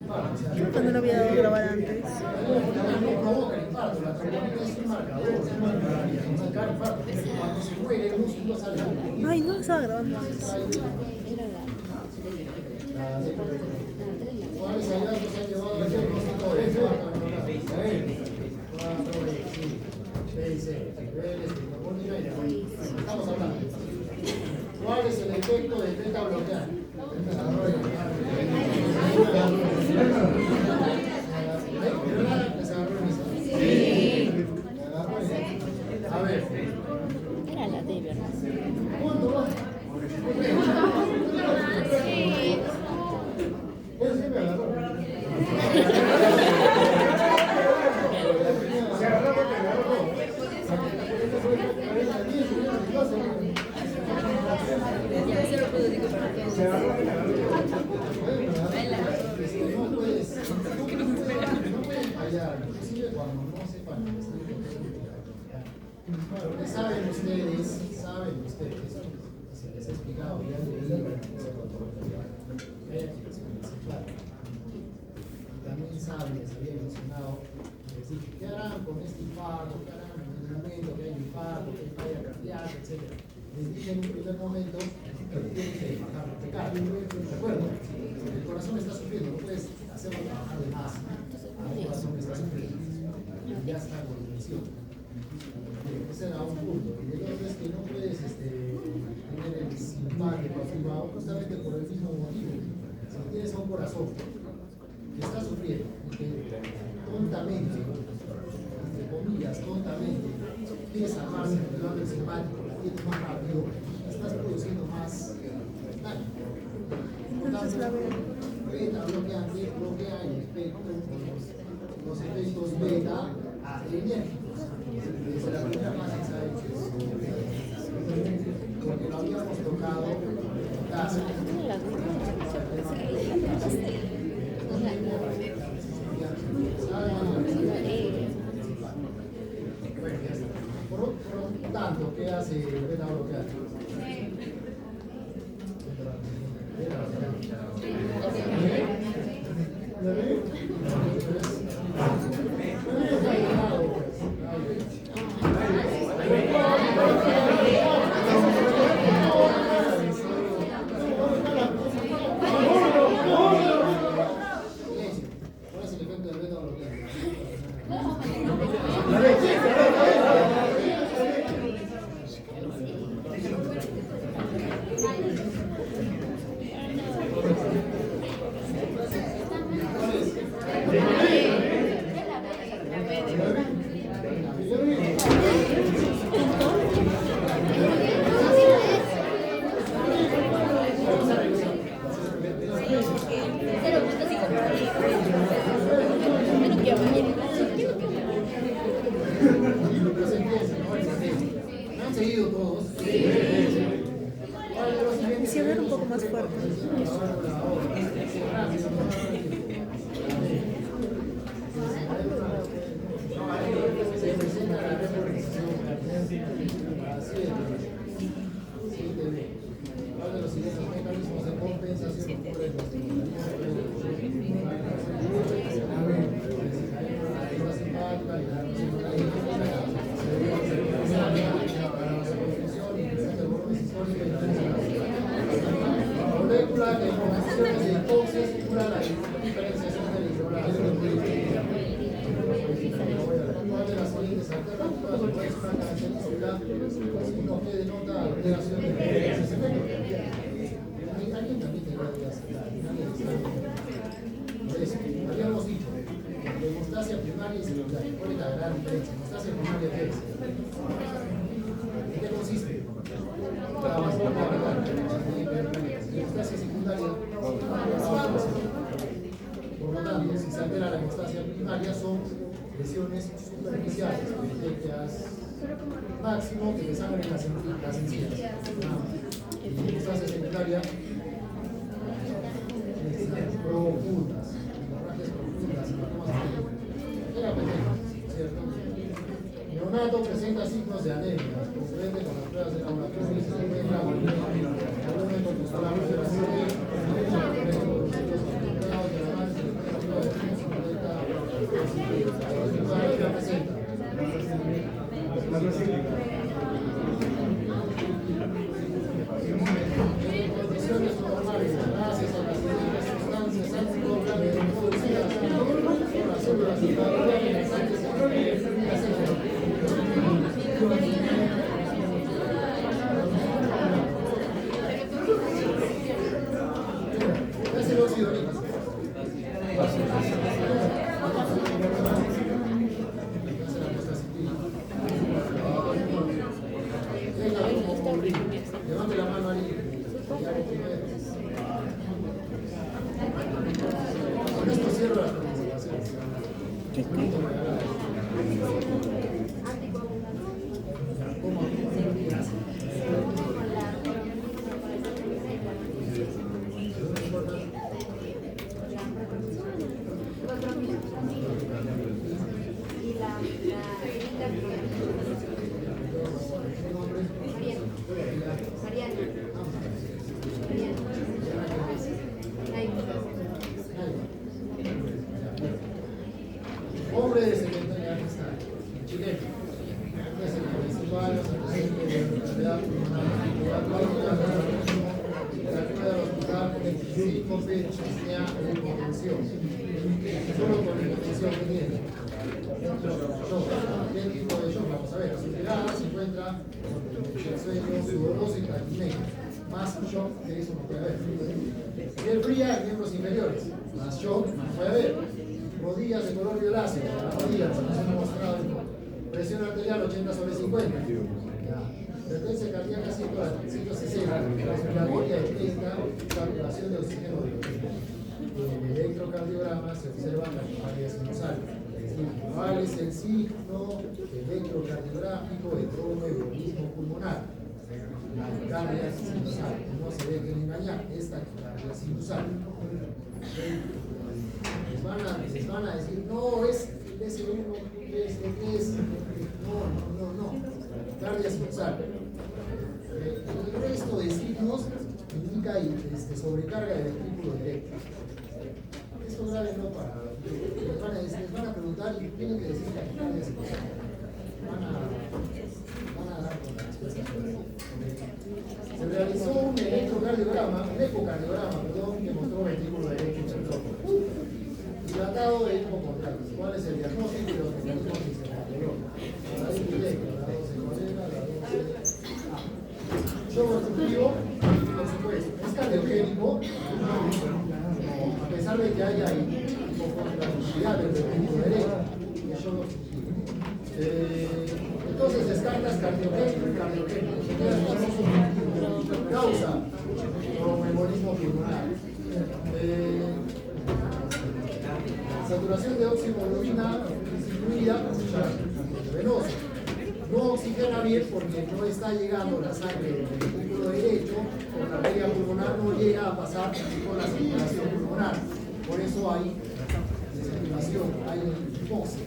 Creo que no lo había dado a grabar antes. No provoca el infarto, la troponina es un marcador para diagnosticar infarto. Cuando se muere el músculo sale. Ay, no lo estaba grabando antes. ¿Cuáles hallazgos se han llevado al diagnóstico de infarto? Estamos hablando. ¿Cuál es el efecto del beta bloquear? A ver. Era la D, ¿verdad? ¿Cuánto va? Él se me agarró. Se agarró porque me agarró. No puedes fallar, inclusive cuando no sepan que están porque saben ustedes, se les ha explicado ya en el libro, también saben, les había mencionado, les dije, ¿qué harán con este infarto? ¿Qué harán en el momento que hay infarto, que hay falla cardíaca, etcétera? Les dije en un primer momento que tienen que bajar la pecado. ¿De acuerdo? El corazón está sufriendo, no puedes hacerlo trabajar de más. El corazón está sufriendo. Ya está con dimensión. Ese era un punto. Y el otro es que no puedes tener el simpático activado justamente por el mismo motivo. Si tienes a un corazón que está sufriendo y que tontamente, entre comillas, tontamente, quieres armarse activando el simpático, la tienes más rápido, estás produciendo más daño. Por tanto, beta bloqueante bloquea el espectro, los efectos beta adrenérgicos. Desde la primera fase se ha hecho eso. Porque lo habíamos tocado en casa. Por tanto, ¿qué hace beta bloqueante? Si hablar un poco más fuerte. Molécula de informaciones de entonces cura la diferenciación del hidrolado. ¿Cuál de las siguientes alternativas es una característica signo que denota alteración de alguien también te va a por eso, habíamos dicho que hemostasia primaria y secundaria. ¿Cuál es la gran diferencia? Hemostasia primaria ¿qué es? ¿En qué consiste? Hemostasia secundaria. Por lo tanto, si se altera la hemostasia primaria son lesiones superficiales, pequeñas, máximo que te sangren las encías. Y hemostasia secundaria profundas, hemorragias profundas, hematomas ¿cierto? Neonato presenta signos de anemia, comprende con las pruebas de laboratorio y se encuentra volumen corpuscular de la sangre, cierro las preocupaciones. Hombre de 70 años, chileno, de 75 años, antecedente de enfermedad pulmonar, literatura del hospital, 25 fechas ya de contención. Solo con la contención que tiene. ¿Qué tipo de shock? Vamos a ver, a su llegada se encuentra el sueño sudoroso y taquimia. Más shock que eso no puede haber. Piel fría en miembros inferiores, más shock no puede haber. Rodillas de color violáceo, las rodillas, como se ha mostrado. Presión arterial 80/50. Frecuencia cardíaca 160, respiratoria de 30, saturación de oxígeno de 80. En el electrocardiograma se observa la taquicardia sinusal. ¿Cuál es el signo electrocardiográfico de tromboembolismo pulmonar? La taquicardia sinusal. No se dejen engañar, es taquicardia sinusal. Les van a decir, no, es el S1, es el S. No. Taquicardia sinusal. El resto de signos indica sobrecarga del ventrículo directo. Esto grave no para. Les van a preguntar y tienen que decir taquicardia sinusal. Van a dar con la respuesta. Se realizó un ecocardiograma, que mostró ventrículo derecho hipertrófico. Dilatado de hipocontráctil. ¿Cuál es el diagnóstico y los mecanismos que se controló? La directa, la 12 colera, la 12A. Shock obstructivo, por supuesto, es cardiogénico, a pesar de que haya hipocontractilidad del ventrículo derecho, es shock obstructivo. Entonces descartas cardiogénico y cardiogénico. Causa tromboembolismo pulmonar. Saturación de oxihemoglobina disminuida por venosa. No oxigena bien porque no está llegando la sangre del ventrículo derecho, con la arteria pulmonar no llega a pasar con la circulación pulmonar. Por eso hay desaturación, hay hipoxia.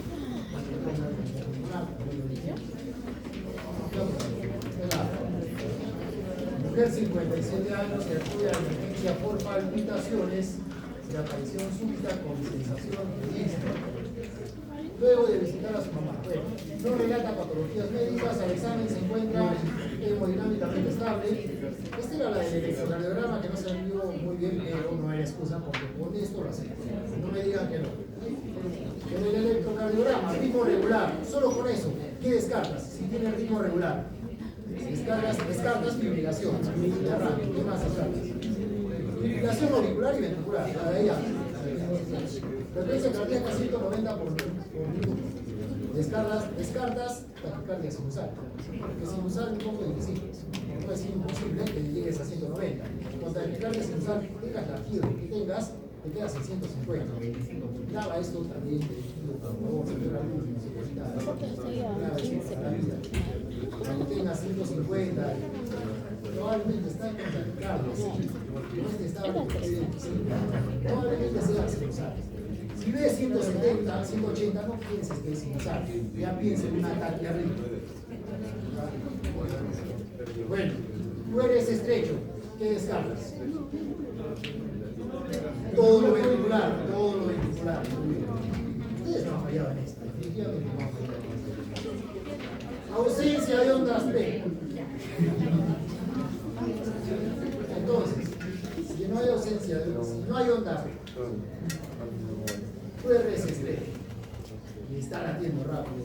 Mujer 57 años que acude a la emergencia por palpitaciones y aparición súbita con sensación de disco. Luego de visitar a su mamá. Bueno, no relata patologías médicas, al examen se encuentra hemodinámicamente estable. Esta era la del electrocardiograma que no se vio muy bien, pero no hay excusa porque con esto lo hacemos. No me digan que no. En el electrocardiograma, ritmo regular, solo con eso, ¿qué descartas? Si tiene ritmo regular, descartas fibrilación, de arranque, ¿qué más descartas? Fibrilación auricular y ventricular, la de ella. Frecuencia cardíaca 190 por minuto. Descartas taquicardia sinusal. Porque sinusal un poco difícil. No es imposible que llegues a 190. Con taquicardia sinusal, tengas la fiebre que tengas, te quedas en 150. Graba esto también, por favor, señora Luz, graba esto para la vida. Cuando tengas 150, probablemente está con taquicardia, sí. No es que está probablemente sea sinusal. Si ves 170, 180, no pienses que es sinusal, ya piensa en un ataque arriba. Bueno, tú eres estrecho, ¿qué descartas? Todo lo ventricular, Ustedes no han fallado en esto, definitivamente no han fallado en esto. Ausencia de ondas P. Entonces, si no hay ausencia de ondas, si no hay onda P, tú eres estrecho y está latiendo rápido.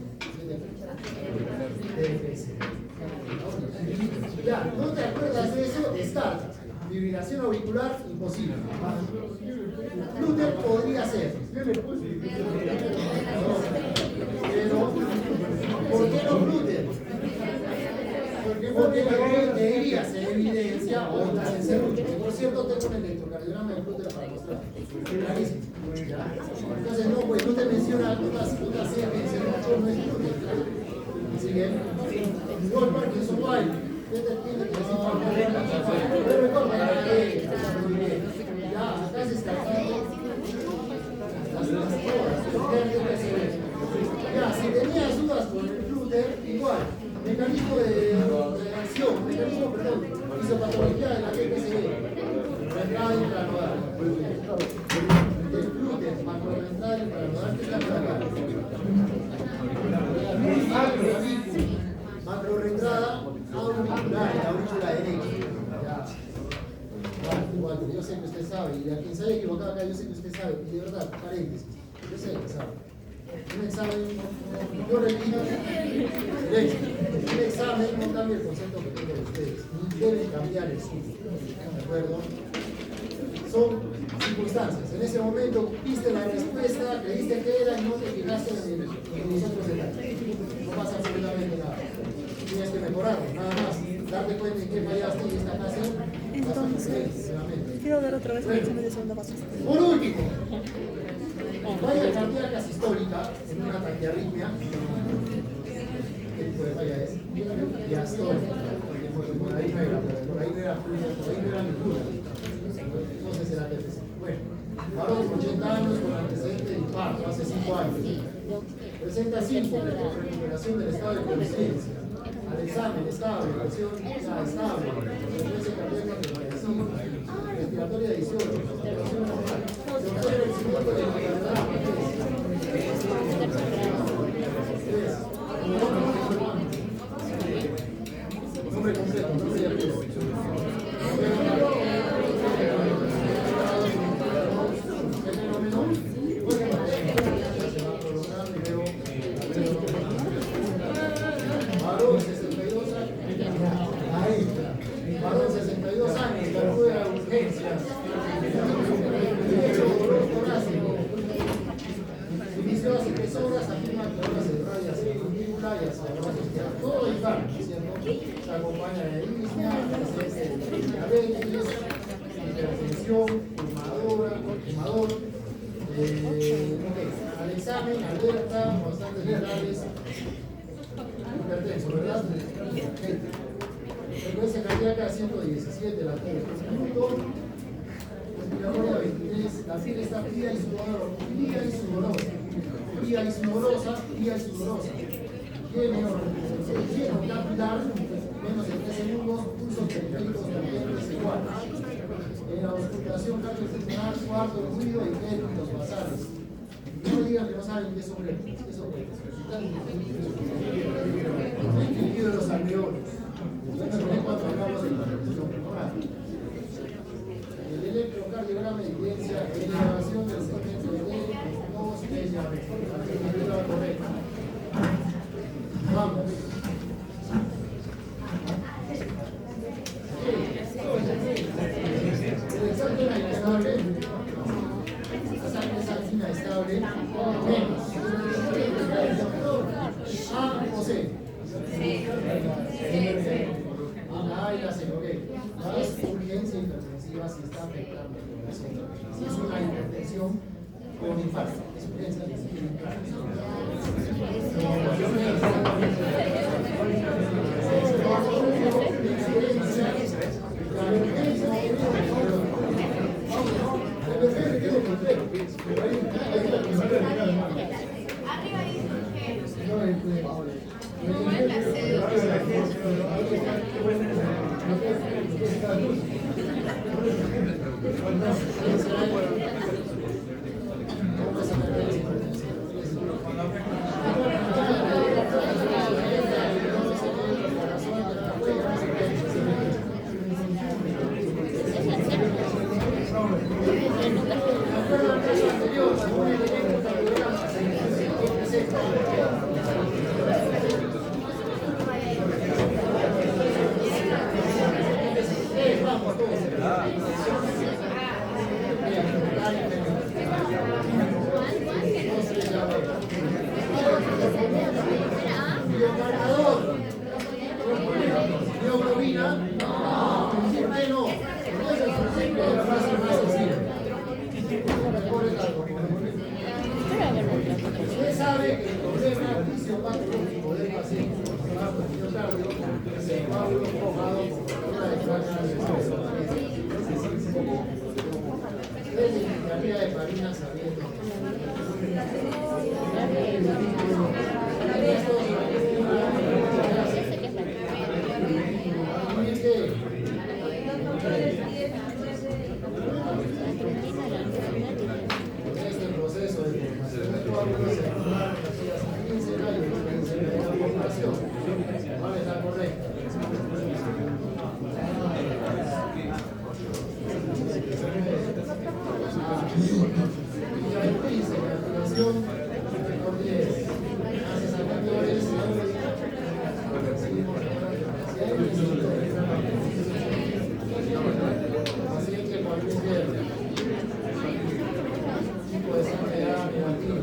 Ya, ¿no te acuerdas de eso? Descartas. Fibrilación auricular, imposible. Glúteo podría ser. Pero, ¿por qué no glúteo? Porque la teoría se evidencia ondas en serrucho. Por cierto, tengo un electrocardiograma de glúteo para mostrar. Clarísimo. una serie de mucho no es gluten. Así que, igual Parkinson White, tiene que decir pero recuerda ya, acá se está ya, si tenías dudas con el gluten, igual, mecanismo de reacción, isopatología de la GPCB, entrada intranodal. El gluten, macroentrada intranodal, ¿qué cambia acá? Macroentrada auricular, la aurícula derecha. Igual, yo sé que usted sabe, y a quien se haya equivocado acá, yo sé que usted sabe, y de verdad, paréntesis, yo sé que sabe. Un examen, yo repito, un examen no cambia el concepto que tengo de ustedes, ni debe cambiar el suyo, ¿de acuerdo? Son circunstancias. En ese momento viste la respuesta, creíste que era y no te fijaste en los otros detalles. No pasa absolutamente nada. Tienes que mejorarlo, nada más. Darte cuenta en qué fallaste y esta clase. Entonces, quiero dar otra vez el examen de segunda paso. Por último, falla cardíaca sistólica en una taquiarritmia. ¿Qué tipo de falla es? Diastólica. Por ahí no era ninguna. Entonces era TPC. Bueno, varón de 80 años con antecedente de infarto hace 5 años. Presenta síntomas de recuperación del estado de conciencia. Al examen estable, presión ya estable, frecuencia cardíaca permanecida, respiratoria de 18, saturación normal. Se observa el crecimiento de la enfermedad. Nombre completo, nombre y apellido. Varón 62 años, que acude a urgencias. Derecho dolor torácico. Inició hace 3 horas, afirma que ahora se raya hacia la mandíbula y hacia abajo. Todo infarto, ¿cierto? Se acompaña de ismia, presencia de diabetes, hipertensión, fumador. Al examen, alerta, constantes vitales, hipertenso, ¿verdad? Frecuencia cardíaca 117, la tiene respiratoria 23, la piel está fría y sudorosa. Higiene capilar, menos de 3 segundos, pulsos periféricos también es igual. En la auscultación cardiopulmonar, cuarto ruido y términos basales. No digan que no saben qué son eléctricos. El de los alveolos. El electrocardiograma evidencia elevación del segmento de dos la correcta. Vamos. El examen inestable. La sangre estable. Menos. A o C. La A y la C, ok. La es urgencia hipertensiva si está afectando el corazón. Si es una hipertensión con infarto, es urgencia cálculos se activan en aquellas intrínsecas y extrínsecas de la población. ¿Cuál es la correcta? Y la intrínseca, activación por 10. Gracias a factores. Seguimos paciente cualquier viernes. Tipo de sangre A negativo.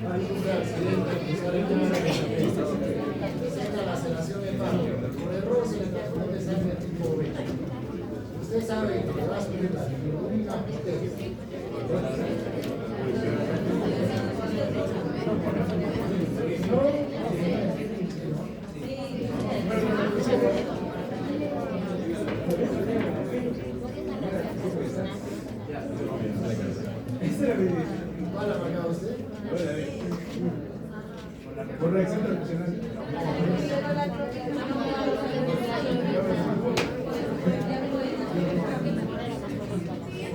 Un accidente presenta laceración hepática. Por error se le transformó de sangre tipo B. Usted sabe que le va a subir la bilirrubina a usted. ¿Cuál ha marcado usted? Por reacción tradicional.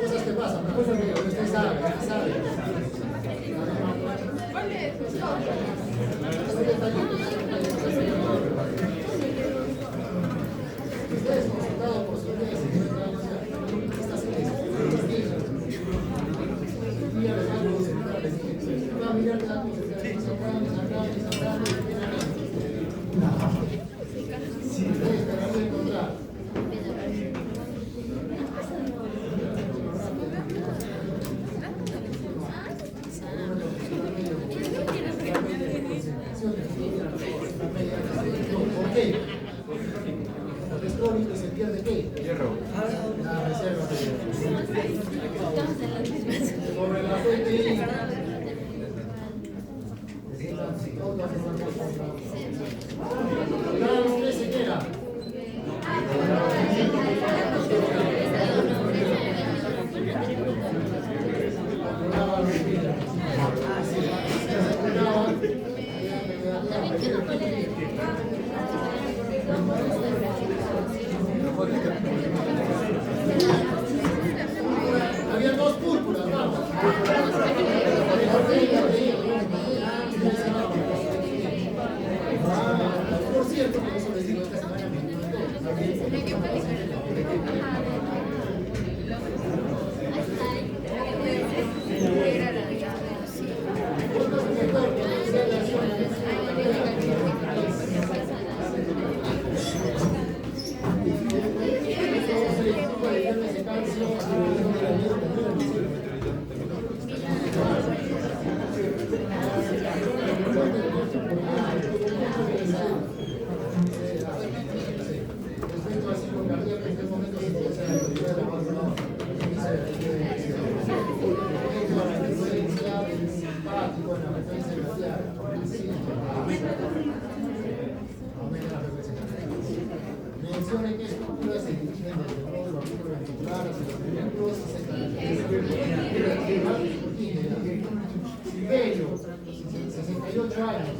Cosas que pasan, cosas que usted sabe, Usted es consultado por su médico. Estas ¿por qué? Porque es crónico y se pierde ¿qué? Hierro. La reserva de hierro. Sobre la PTI. Cada usted se queda. Había dos púrpuras, vamos. Por cierto, por eso les digo, esta semana me respecto a psicocardia, que en este momento se puede hacer la autoridad de la mano, la influencia del simpático en la frecuencia cardíaca, aumenta la frecuencia cardíaca. Mencione qué estructuras se dirigen desde el nódulo ventricular hacia los vehículos y se caracterizan Silverio, 68 años.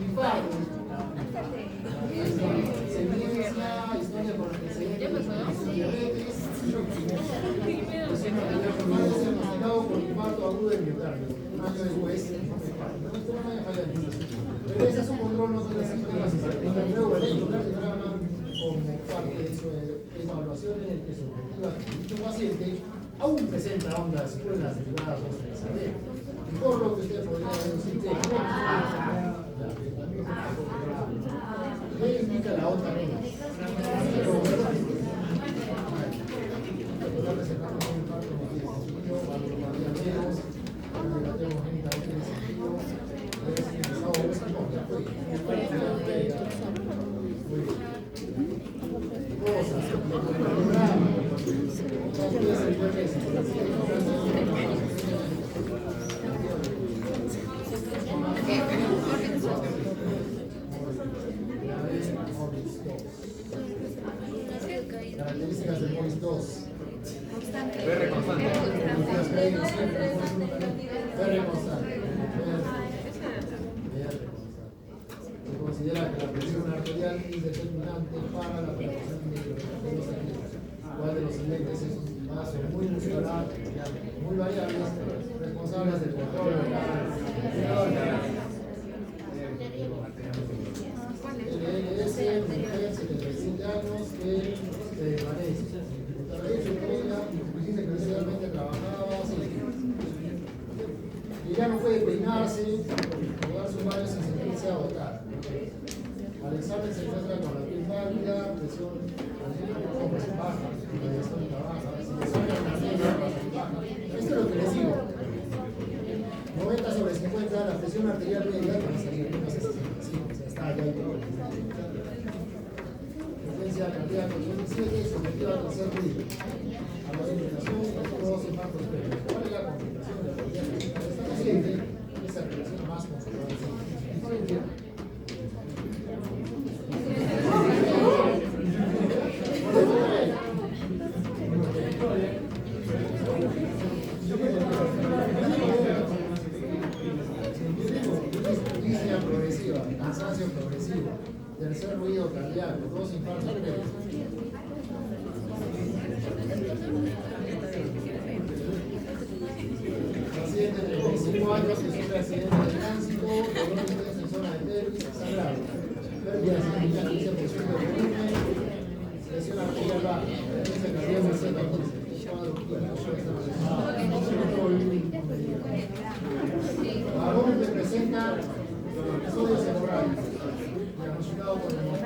Infarto. Semilla, historia por antecedentes, diabetes. Diagnosticado por infarto agudo de miocardio. Un año después, no hay falla ninguna. Regresa a su control, no tiene síntomas y se encuentra nuevo electrocardiograma como parte de su evaluación en el que su objetivo de dicho paciente aún presenta ondas buenas derivadas de la cerebro. Y por lo que usted podría deducir que ¿qué indica la onda negra? Características del MORIS 2. VR constante. VR constante. Se considera que la presión arterial es determinante para la percepción de los ¿Cuál de los siguientes es un vaso muy muscular, muy variable, responsable responsables del control LLS, mujer, 77 años, que permanece. Para ello, ella dice que realmente trabajaba así. Y ya no puede peinarse o dar sus baños sin sentirse agotada. Al examen se encuentra con la piel pálida, presión baja, radiación baja, si le sacan la piel baja. Esto es lo que les digo. 90/50, la presión arterial media va a salir menos de 65, o sea, está allá y todo. Frecuencia cardíaca 87, sometida a tercer ruido. A la suplementación, todos infartos previos. ¿Cuál es la complicación de la cardíaca? Esta paciente es la relación más conservadora. No lo entiendo. Disnea progresiva, cansancio progresivo, tercer ruido cardíaco, 2 infartos previos. Paciente de 35 años que sufre accidente de tránsito, dolor intenso en zona de pelvis, sangrado, pérdida sanguínea 15% de volumen, presión arterial baja, frecuencia cardíaca 115. Varón que presenta episodios cerebrales, diagnosticado por hemofilio.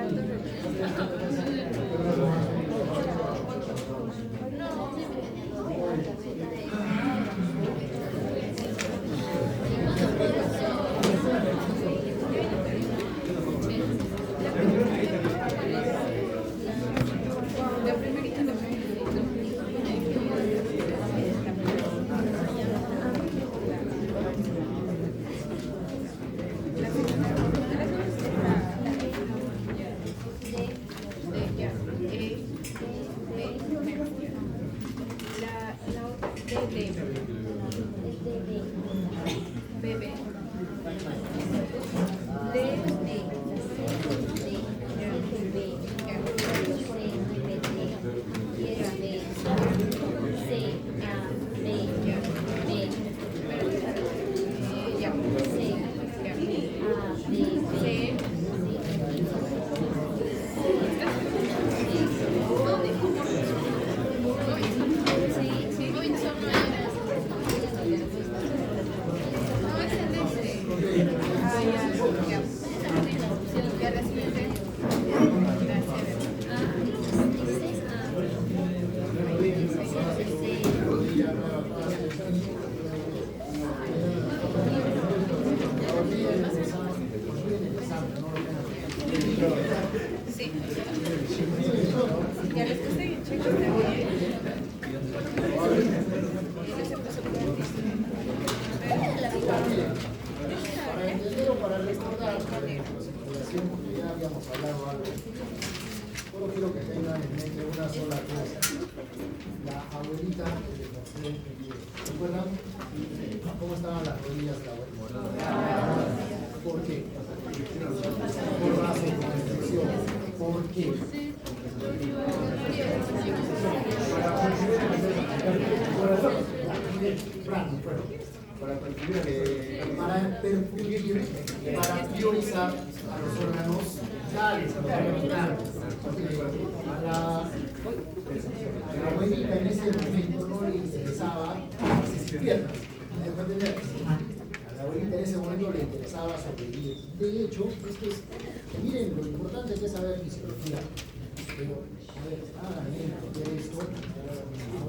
Para entender o para recordar la circulación, porque ya habíamos hablado algo, solo quiero que tengan en mente una sola cosa. La abuelita de José, ¿recuerdan cómo estaban las rodillas de la abuelita? ¿Por qué? Por vasoconstricción. ¿Por qué? Para perfundir, para priorizar a los órganos vitales, a los órganos vitales. A la abuelita en ese momento no le interesaba sus piernas. A la abuelita en ese momento le interesaba sobrevivir. De hecho, miren lo importante que es saber fisiología. Pero, a ver, hacer esto a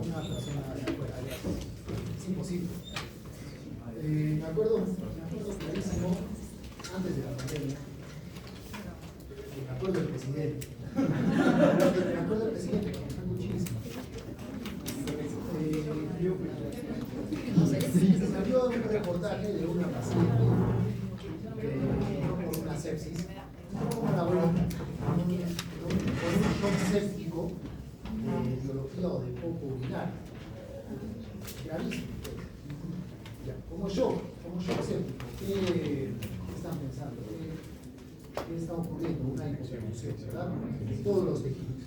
una persona de afuera. Es imposible. Me acuerdo clarísimo, antes de la pandemia, me acuerdo del presidente. Me acuerdo del presidente, porque fue muchísimo. Salió un reportaje de una paciente con una sepsis, con un shock séptico de biología o de poco urinario. Gravísimo. Como yo séptico, ¿qué están pensando? ¿Qué está ocurriendo? Una hipoperfusión, ¿verdad? Todos los tejidos.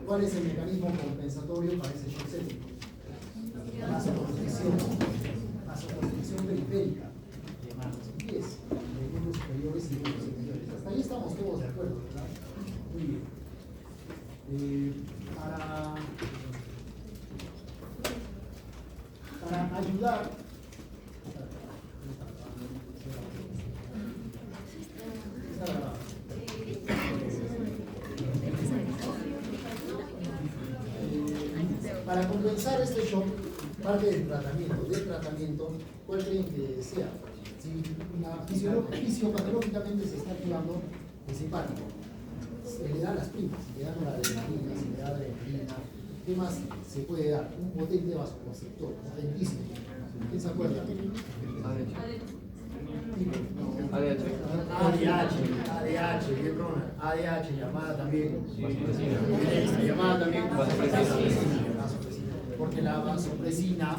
¿Cuál es el mecanismo compensatorio para ese shock séptico? Vasoconstricción. para compensar este shock, parte del tratamiento, ¿cuál creen que sea? Si fisiopatológicamente se está activando el simpático, se le da las primas, se le da noradrenalina, se le da adrenalina, ¿qué más se puede dar? Un potente vasoconstrictor, potentísimo. ¿Quién se acuerda? ADH, bien Ronald, ADH, llamada también vasopresina, porque la vasopresina,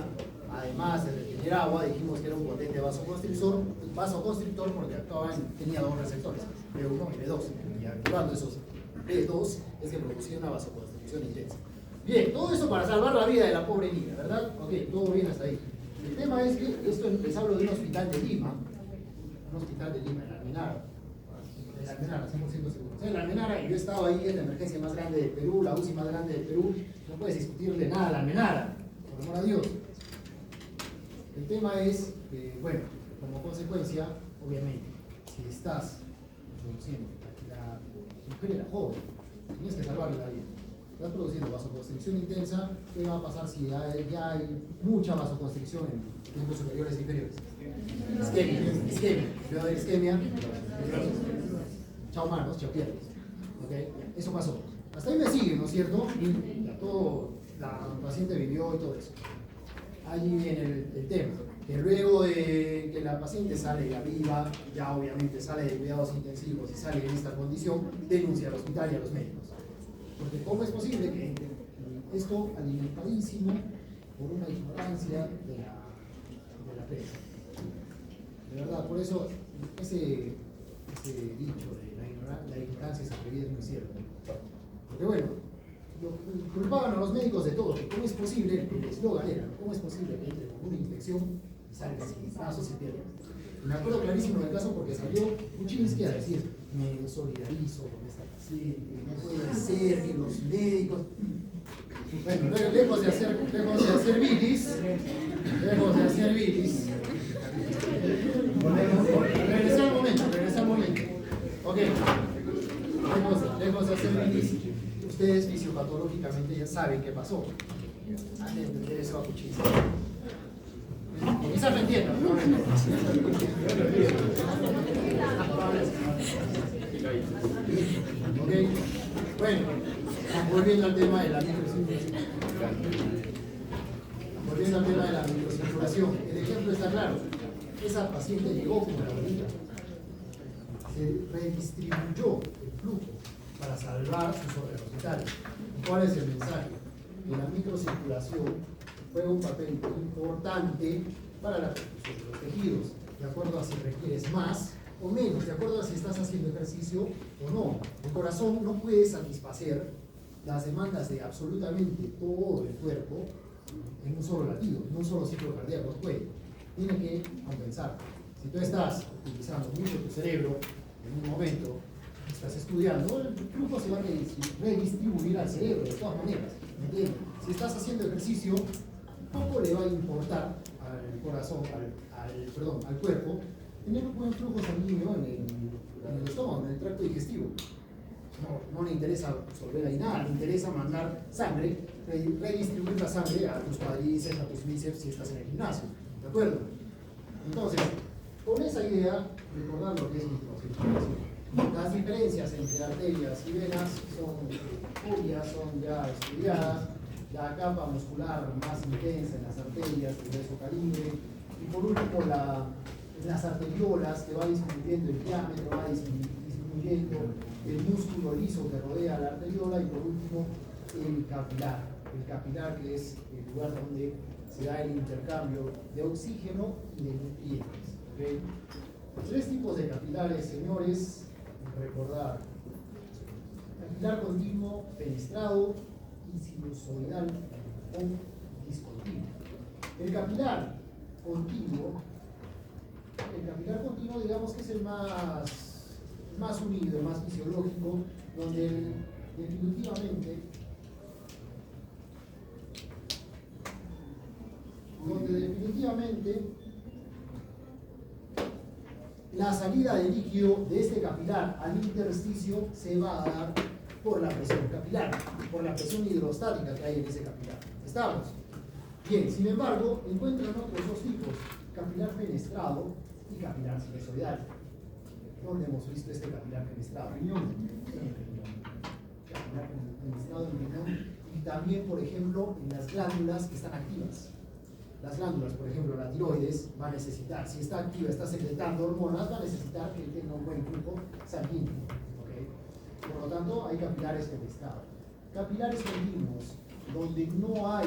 además de retener agua, dijimos que era un potente vasoconstrictor porque tenía dos receptores, B1 y B2, y activando esos B2 es que producía una vasoconstricción intensa. Bien, todo eso para salvar la vida de la pobre niña, ¿verdad? Ok, todo bien hasta ahí. El tema es que esto les hablo de un hospital de Lima, en Almenara. En Almenara, 100% seguro. En Almenara, y yo he estado ahí en la emergencia más grande del Perú, la UCI más grande del Perú, no puedes discutirle nada a la Almenara, por amor a Dios. El tema es que, bueno, como consecuencia, obviamente, si estás produciendo la mujer era joven, tienes que salvarle la vida. Estás produciendo vasoconstricción intensa, ¿qué va a pasar si ya hay mucha vasoconstricción en tiempos superiores e inferiores? Isquemia. ¿Va a haber isquemia? Chao manos, chao piernas. ¿Okay? Eso pasó. Hasta ahí me sigue, ¿no es cierto? Ya todo, la paciente vivió y todo eso. Allí viene el tema. Que luego de que la paciente sale ya viva, ya obviamente sale de cuidados intensivos y sale en esta condición, denuncia al hospital y a los médicos. Porque ¿cómo es posible que esto alimentadísimo por una ignorancia de la prensa? De verdad, por eso ese dicho de la ignorancia es atrevida es muy cierto. Porque bueno, culpaban a los médicos de todo, que cómo es posible, el eslogan era, ¿cómo es posible que entre con una infección y salga sin brazos y piernas? Me acuerdo clarísimo del caso porque salió Kuczynski a decir, me solidarizo con esta paciente, no puede ser que los médicos... Bueno, lejos de hacer bilis, regresa al momento. Ok, lejos de hacer bilis, ustedes fisiopatológicamente ya saben qué pasó. Han de entender eso a Kuczynski. Quizás me entiendan, ¿no? Ok, bueno, volviendo al tema de la microcirculación. El ejemplo está claro. Esa paciente llegó como la bonita. Se redistribuyó el flujo para salvar sus órganos vitales. ¿Cuál es el mensaje? Que la microcirculación juega un papel importante para la perfusión de los tejidos, de acuerdo a si requieres más o menos, de acuerdo a si estás haciendo ejercicio o no. El corazón no puede satisfacer las demandas de absolutamente todo el cuerpo en un solo latido, en un solo ciclo cardíaco puede. Tiene que compensar. Si tú estás utilizando mucho tu cerebro en un momento, estás estudiando, el flujo se va a redistribuir al cerebro de todas maneras. ¿Me entiendes? Si estás haciendo ejercicio, poco le va a importar al corazón, al cuerpo, tener un buen flujo sanguíneo en el estómago, en el tracto digestivo. No le interesa absorber ahí nada, le interesa mandar sangre, redistribuir la sangre a tus cuádriceps, a tus bíceps si estás en el gimnasio. ¿De acuerdo? Entonces, con esa idea, recordar lo que es microcirculación. Las diferencias entre arterias y venas son obvias, son ya estudiadas. La capa muscular más intensa en las arterias, de grueso calibre, y por último las arteriolas, que va disminuyendo el diámetro, va disminuyendo el músculo liso que rodea la arteriola, y por último el capilar que es el lugar donde se da el intercambio de oxígeno y de nutrientes. ¿Okay? 3 tipos de capilares, señores, recordar: capilar continuo fenestrado y sinusoidal o discontinuo. El capilar continuo, digamos que es el más unido, el más fisiológico, donde definitivamente la salida de líquido de este capilar al intersticio se va a dar por la presión capilar, por la presión hidrostática que hay en ese capilar. ¿Estamos? Bien, sin embargo, encuentran otros dos tipos, capilar fenestrado y capilar sinusoidal. ¿Dónde hemos visto este capilar fenestrado? Riñón. Capilar fenestrado en riñón. Y también, por ejemplo, en las glándulas que están activas. Las glándulas, por ejemplo, la tiroides va a necesitar, si está activa, está secretando hormonas, va a necesitar que tenga un buen flujo sanguíneo. ¿Okay? Por lo tanto, hay capilares fenestrados. Capilares continuos, donde no hay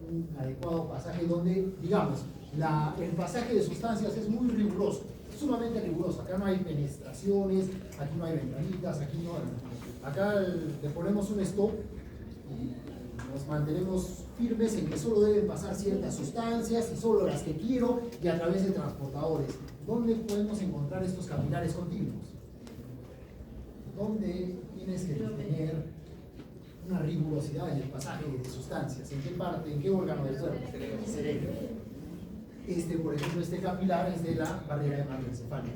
un adecuado pasaje, donde, digamos, el pasaje de sustancias es muy riguroso, sumamente riguroso. Acá no hay penetraciones, aquí no hay ventanitas, aquí no hay. Acá le ponemos un stop y nos mantenemos firmes en que solo deben pasar ciertas sustancias y solo las que quiero y a través de transportadores. ¿Dónde podemos encontrar estos capilares continuos? ¿Dónde tienes que tener una rigurosidad en el pasaje de sustancias? ¿En qué parte, en qué órgano del cuerpo? Cerebro. Por ejemplo, este capilar es de la barrera hematoencefálica.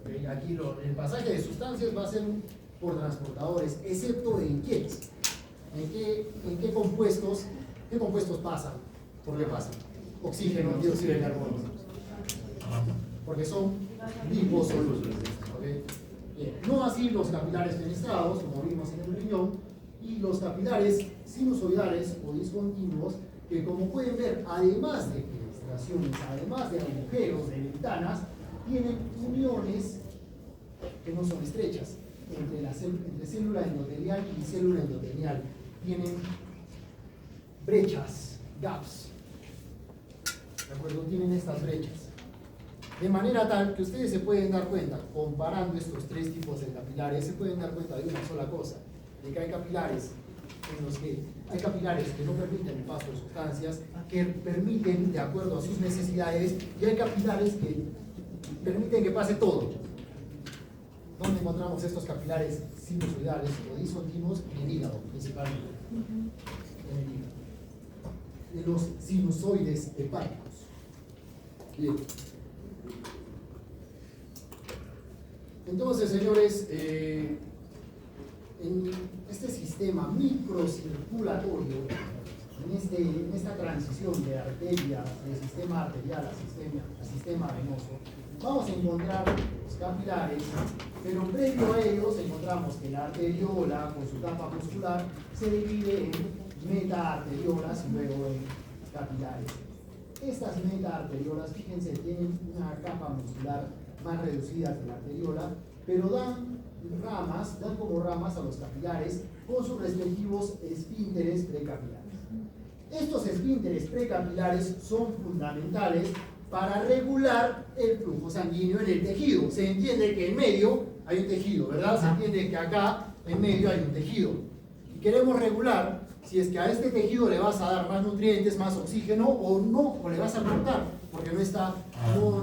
¿Okay? Aquí el pasaje de sustancias va a ser por transportadores, excepto en quiénes. ¿En qué compuestos pasan? ¿Por qué pasan? Oxígeno, dióxido de carbono. Porque son liposolubles. ¿Okay? Bien. No así los capilares fenestrados, como vimos en el riñón, y los capilares sinusoidales o discontinuos, que como pueden ver, además de penetraciones, además de agujeros, de ventanas, tienen uniones que no son estrechas entre célula endotelial y célula endotelial. Tienen brechas, gaps, ¿de acuerdo? Tienen estas brechas. De manera tal que ustedes se pueden dar cuenta, comparando estos tres tipos de capilares, se pueden dar cuenta de una sola cosa, de que hay capilares que no permiten el paso de sustancias, que permiten de acuerdo a sus necesidades, y hay capilares que permiten que pase todo. ¿Dónde encontramos estos capilares sinusoidales o discontinuos? En el hígado, principalmente. En el hígado. De los sinusoides hepáticos. Bien. Entonces, señores, en este sistema microcirculatorio, en esta transición de arteria, de sistema arterial a sistema venoso, vamos a encontrar los capilares, pero previo a ellos encontramos que la arteriola con su capa muscular se divide en metaarteriolas y luego en capilares. Estas metaarteriolas, fíjense, tienen una capa muscular más reducida que la arteriola, pero dan como ramas a los capilares con sus respectivos esfínteres precapilares. Estos esfínteres precapilares son fundamentales para regular el flujo sanguíneo en el tejido. Se entiende que en medio hay un tejido, ¿verdad? Se entiende que acá en medio hay un tejido. Y queremos regular si es que a este tejido le vas a dar más nutrientes, más oxígeno o no, o le vas a cortar, porque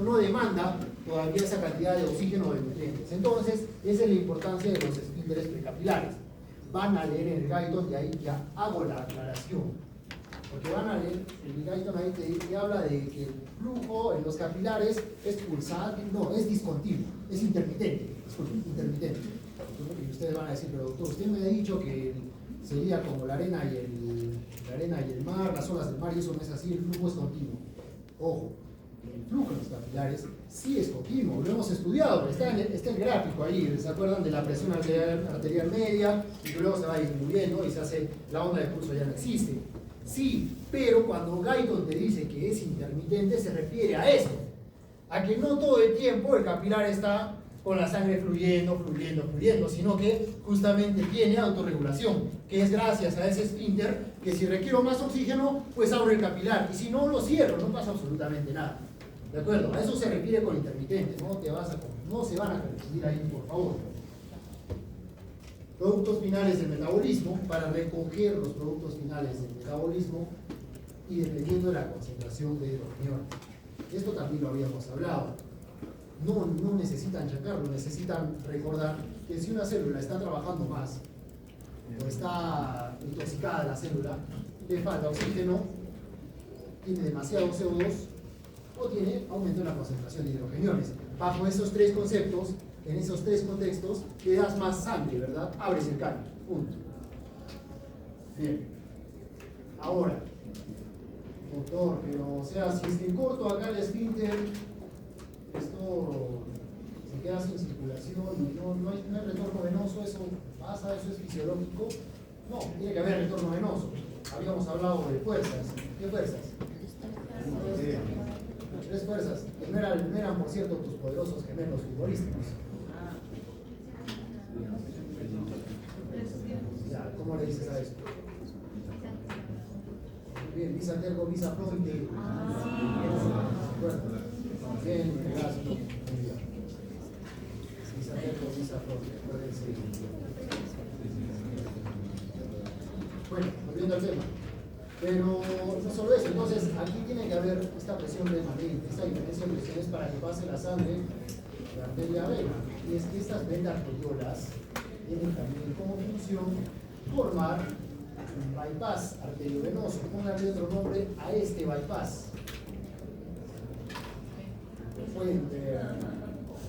no demanda todavía esa cantidad de oxígeno o de nutrientes. Entonces, esa es la importancia de los esfínteres precapilares. Van a leer en el Guyton, y ahí ya hago la aclaración. Porque van a leer, el Guyton ahí te habla de que el flujo en los capilares es pulsante, no, es discontinuo, es intermitente. Intermitente. Y ustedes van a decir, pero doctor, usted me ha dicho que sería como la arena y el mar, las olas del mar, y eso no es así, el flujo es continuo. Ojo, el flujo en los capilares sí es continuo, lo hemos estudiado, está en el gráfico ahí, ¿se acuerdan de la presión arterial media? Y que luego se va disminuyendo y se hace, la onda de pulso ya no existe. Sí, pero cuando Guyton te dice que es intermitente, se refiere a esto, a que no todo el tiempo el capilar está con la sangre fluyendo, sino que justamente tiene autorregulación, que es gracias a ese esfínter, que si requiero más oxígeno, pues abro el capilar, y si no, lo cierro, no pasa absolutamente nada. ¿De acuerdo? A eso se refiere con intermitente, no se van a confundir ahí, por favor. Productos finales del metabolismo, para recoger los productos finales del metabolismo y dependiendo de la concentración de hidrogenio. Esto también lo habíamos hablado. No necesitan checarlo, necesitan recordar que si una célula está trabajando más o está intoxicada la célula, le falta oxígeno, tiene demasiado CO2 o tiene aumento en la concentración de hidrogeniones. Bajo esos tres conceptos, en esos tres contextos, le das más sangre, ¿verdad? Abres el caño, punto. Bien. Ahora, doctor, pero o sea, si es que corto acá el esfínter, esto se queda sin circulación y no hay retorno venoso, ¿eso pasa? ¿Eso es fisiológico? No, tiene que haber retorno venoso. Habíamos hablado de fuerzas. ¿Qué fuerzas? 3 fuerzas, que no eran, por cierto, tus poderosos gemelos futbolísticos. Ya, ¿cómo le dices a esto? Bien, visa tergo, visa fronte. Bueno, bien, gracias. Visa tergo, visa fronte. Acuérdense. Bueno, volviendo al tema. Pero no solo eso, entonces aquí tiene que haber esta presión remanente, esta diferencia de presiones para que pase la sangre de arteria a vena. Y es que estas venas arteriolas tienen también como función formar un bypass arteriovenoso. Pónganle otro nombre a este bypass.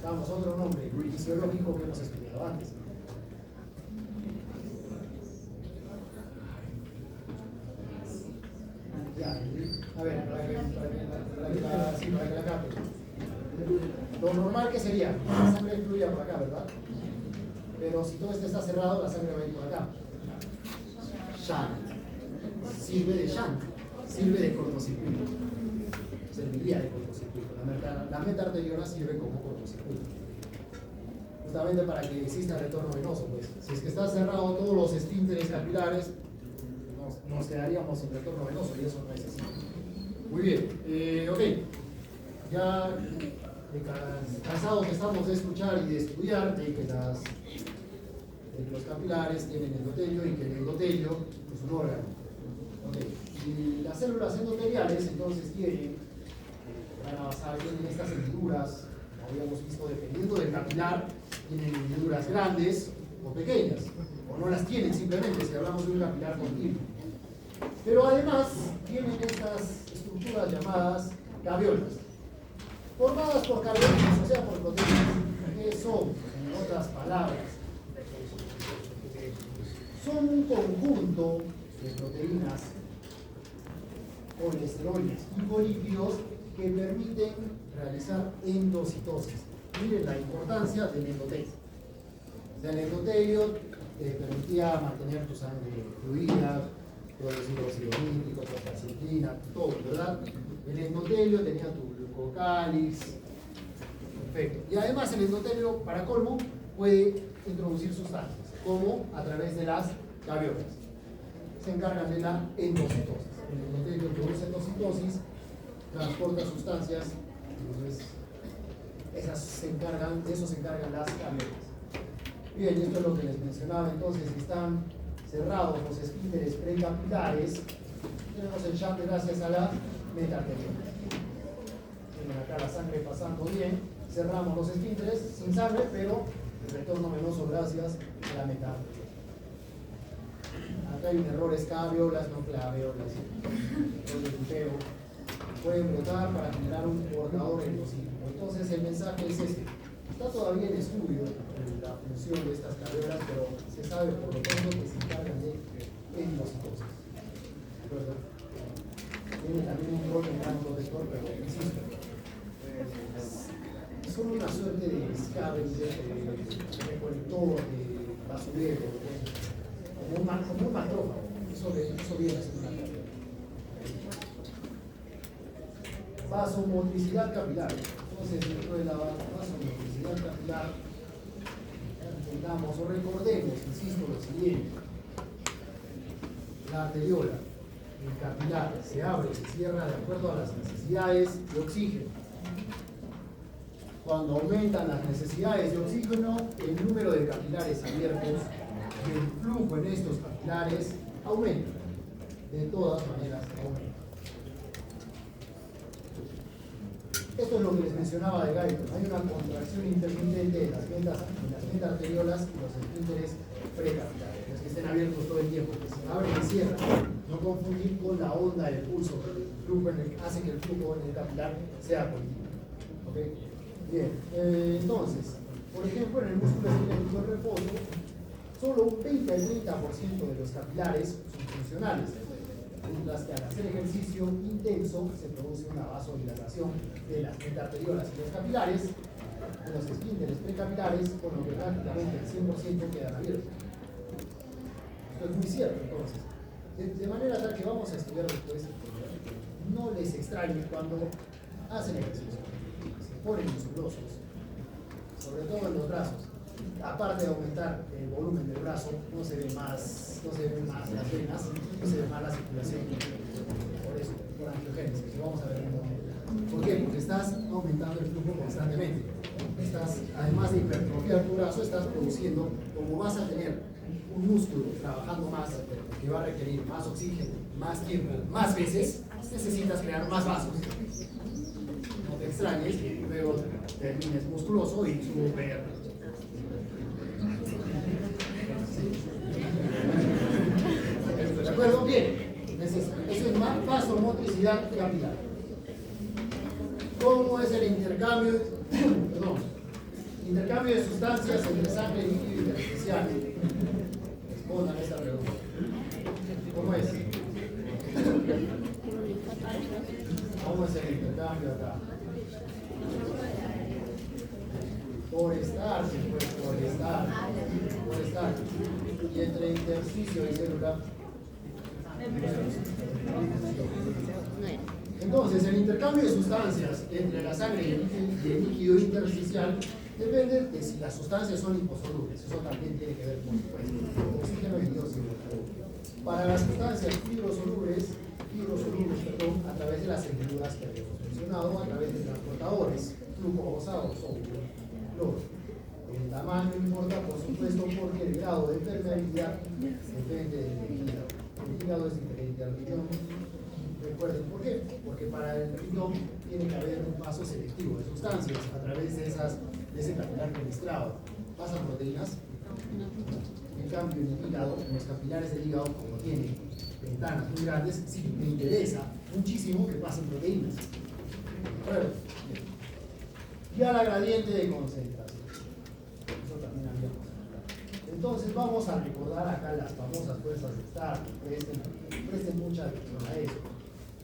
Damos otro nombre fisiológico que hemos estudiado antes. Ya, a ver, para que la capte. Lo normal que sería, la sangre fluye por acá, ¿verdad? Pero si todo esto está cerrado, la sangre va a ir por acá. Shunt. Sirve de shunt. Sirve de cortocircuito. Serviría de cortocircuito. La meta arteriola sirve como cortocircuito. Justamente para que exista retorno venoso, pues. Si es que está cerrado todos los esfínteres capilares, nos quedaríamos sin retorno venoso y eso no es así. Muy bien, ok. Ya cansados que estamos de escuchar y de estudiar de que los capilares tienen endotelio y que el endotelio es un órgano. Okay. Y las células endoteliales entonces van a basar en estas hendiduras, como habíamos visto, dependiendo del capilar, tienen hendiduras grandes o pequeñas, o no las tienen simplemente si hablamos de un capilar continuo. Pero además tienen estas estructuras llamadas gaviolas, formadas por carbohidratos, o sea, por proteínas, que son, en otras palabras, son un conjunto de proteínas, colesteroles y polípidos que permiten realizar endocitosis. Miren la importancia del endotelio. El endotelio te permitía mantener tu sangre fluida, producir óxido nítrico, prostaglandina, todo, ¿verdad? El endotelio tenía tu glucocáliz. Perfecto. Y además el endotelio, para colmo, puede introducir sustancias, como a través de las gaviolas. Se encargan de la endocitosis. El endotelio produce endocitosis, transporta sustancias, entonces de eso se encargan las gaviolas. Bien, esto es lo que les mencionaba. Entonces, están cerrados los esfínteres precapilares, tenemos el shunt gracias a la meta arteriola. Tienen acá la sangre pasando bien, cerramos los esfínteres sin sangre, pero el retorno venoso gracias a la meta arteriola. Acá hay un error, es caviolas, no claveolas, error de tipeo. Pueden brotar para generar un portador endocíclico. Entonces el mensaje es este. Está todavía en estudio la función de estas caviolas, pero se sabe por lo tanto que se encargan de endocitosis. ¿De acuerdo? Tiene también un rol en gran protector, pero insisto, son una suerte de scavenger, de recolector, de basurero, como un matrófago. Eso viene a ser una caviola. Vasomotricidad capilar. Entonces, dentro de la vasomotricidad capilar, entendamos o recordemos, insisto, lo siguiente: la arteriola, el capilar, se abre y se cierra de acuerdo a las necesidades de oxígeno. Cuando aumentan las necesidades de oxígeno, el número de capilares abiertos y el flujo en estos capilares aumenta. De todas maneras, aumenta. Esto es lo que les mencionaba de Guyton. Hay una contracción intermitente de las ventas arteriolas y los esfínteres precapilares, los que estén abiertos todo el tiempo, que se abren y cierran. No confundir con la onda del pulso, que el flujo hace que el flujo en el capilar sea continuo. ¿Okay? Bien, entonces, por ejemplo, en el músculo esquelético de reposo, solo un 20 al 30% de los capilares son funcionales. Mientras que al hacer ejercicio intenso se produce una vasodilatación de las metaarteriolas y los capilares, de los esfínteres precapilares, con lo que prácticamente el 100% quedan abiertos. Esto es muy cierto, entonces. De manera tal que vamos a estudiar después, no les extrañe cuando hacen ejercicio, se ponen musculosos, sobre todo en los brazos. Aparte de aumentar el volumen del brazo, no se ven más las venas, no se ve más la circulación. Por eso, por angiogénesis, que vamos a ver en un momento. ¿Por qué? Porque estás aumentando el flujo constantemente. Además de hipertrofiar tu brazo, estás produciendo, como vas a tener un músculo trabajando más, que va a requerir más oxígeno, más tiempo, más veces, necesitas crear más vasos. No te extrañes que luego termines musculoso y súper. ¿De acuerdo? Bien. Eso es más vasomotricidad capilar. ¿Cómo es el intercambio? Perdón. Intercambio de sustancias entre sangre, líquido y intersticial. Respondan esta pregunta. ¿Cómo es? ¿Cómo es el intercambio acá? Por estar. Y entre intersticio y célula. Entonces, el intercambio de sustancias entre la sangre y el líquido intersticial depende de si las sustancias son liposolubles. Eso también tiene que ver con oxígeno y dióxido de carbono. Para las sustancias fibrosolubles, a través de las hendiduras que habíamos mencionado, a través de transportadores, glucosados o cloro. El tamaño importa, por supuesto, porque el grado de permeabilidad depende del hígado. El hígado es diferente al riñón. Recuerden por qué. Porque para el riñón tiene que haber un paso selectivo de sustancias a través de ese capilar registrado. ¿Pasan proteínas? En cambio, en el hígado, en los capilares del hígado, como tiene ventanas muy grandes, sí me interesa muchísimo que pasen proteínas. Bueno, ya la gradiente de concentración. Eso también habíamos hablado. Entonces vamos a recordar acá las famosas fuerzas de Stark. Presten mucha atención a eso.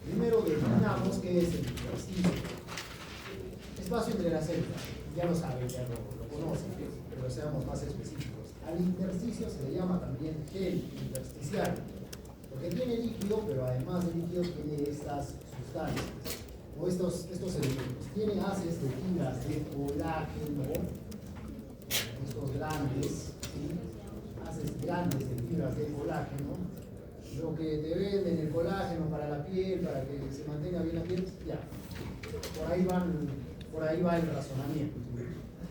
Primero definamos qué es el intersticio. Espacio entre las células. Ya lo saben, ya lo conocen, pero seamos más específicos. Al intersticio se le llama también gel intersticial, porque tiene líquido, pero además de líquido tiene estas sustancias, o estos elementos. Tiene haces de fibras de colágeno, estos grandes, ¿sí? Haces grandes de fibras de colágeno, lo que te venden el colágeno para la piel, para que se mantenga bien la piel, ya. Por ahí va el razonamiento.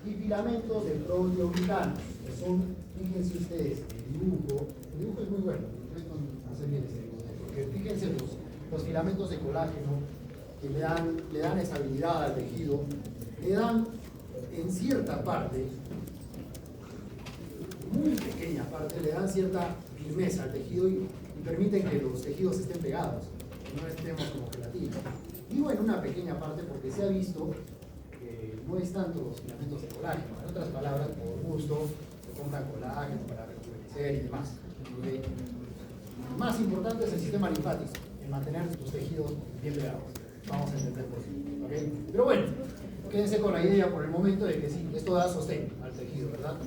Y filamentos de proteoglicanos, que son, fíjense ustedes, el dibujo es muy bueno, no se viene ese dibujo, porque fíjense los filamentos de colágeno que le dan estabilidad al tejido, le dan en cierta parte, muy pequeña parte, le dan cierta firmeza al tejido y permiten que los tejidos estén pegados, que no estemos como gelatina. Digo en una pequeña parte porque se ha visto que no es tanto los filamentos de colágeno, en otras palabras, por gusto, se compran colágeno para rejuvenecer y demás. ¿Okay? Más importante es el sistema linfático, en mantener tus tejidos bien pegados. Vamos a entender por qué. ¿Okay? Pero bueno, quédense con la idea por el momento de que sí, esto da sostén al tejido, ¿verdad?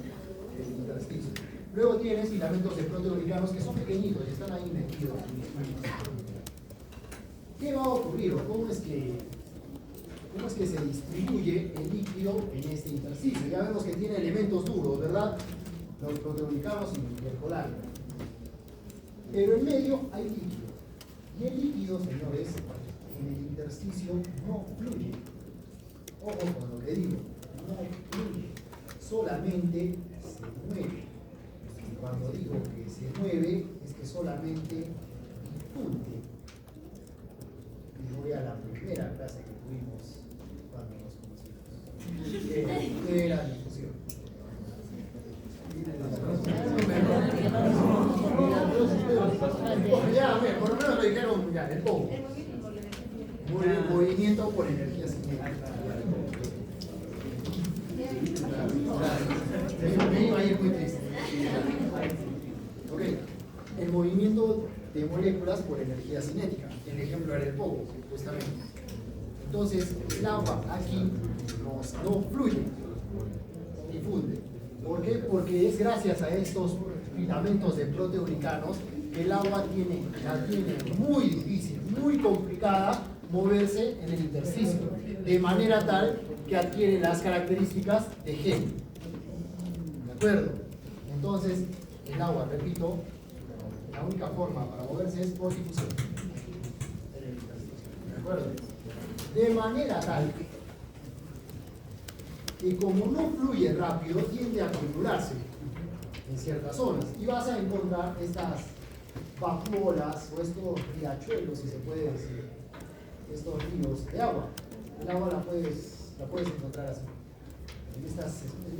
El intersticio. Luego tienes filamentos de proteoglicanos que son pequeñitos y están ahí metidos. ¿Qué va a ocurrir o cómo es que se distribuye el líquido en este intersticio? Ya vemos que tiene elementos duros, ¿verdad? Los proteoglicanos y el colágeno. Pero en medio hay líquido. Y el líquido, señores, en el intersticio no fluye. Ojo con lo que digo, no fluye. Solamente se mueve. Y cuando digo que se mueve, es que solamente difunde. Y voy a la primera clase que tuvimos cuando nos conocimos. ¿Qué era difusión? Ya, por lo menos lo dijeron ya, el poco. Movimiento por energía cinética. Me iba a ir muy triste. Ok, el movimiento de moléculas por energía cinética. El ejemplo era el poco, justamente. Entonces, el agua aquí no fluye, difunde. ¿Por qué? Porque es gracias a estos filamentos de proteoglicanos que el agua la tiene muy difícil, muy complicada moverse en el intersticio, de manera tal que adquiere las características de gel. ¿De acuerdo? Entonces, el agua, repito, la única forma para moverse es por difusión en el intersticio. ¿De acuerdo? De manera tal que como no fluye rápido, tiende a acumularse en ciertas zonas. Y vas a encontrar estas vacuolas o estos riachuelos, si se puede decir, estos ríos de agua. El agua la puedes encontrar así, en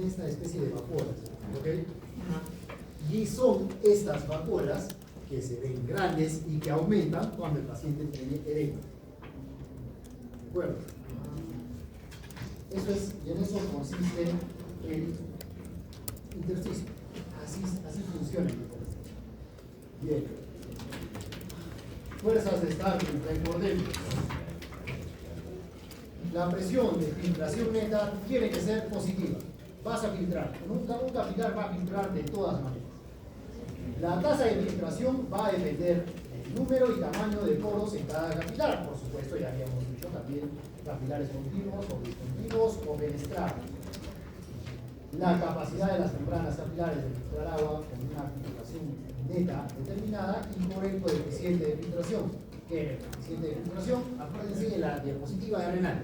esta especie de vacuolas. ¿Okay? Y son estas vacuolas que se ven grandes y que aumentan cuando el paciente tiene edema. ¿De acuerdo? Eso es, y en eso consiste el intersticio. Así funciona el intersticio. Bien. Fuerzas de Starling, recordemos. La presión de filtración neta tiene que ser positiva. Vas a filtrar. Un capilar va a filtrar de todas maneras. La tasa de filtración va a depender del número y tamaño de poros en cada capilar. Por supuesto, ya habíamos dicho también capilares continuos o discontinuos o fenestrados. La capacidad de las membranas capilares de filtrar agua con una filtración neta determinada y por el coeficiente de filtración. ¿Qué es el coeficiente de filtración? Acuérdense de la diapositiva de Renal.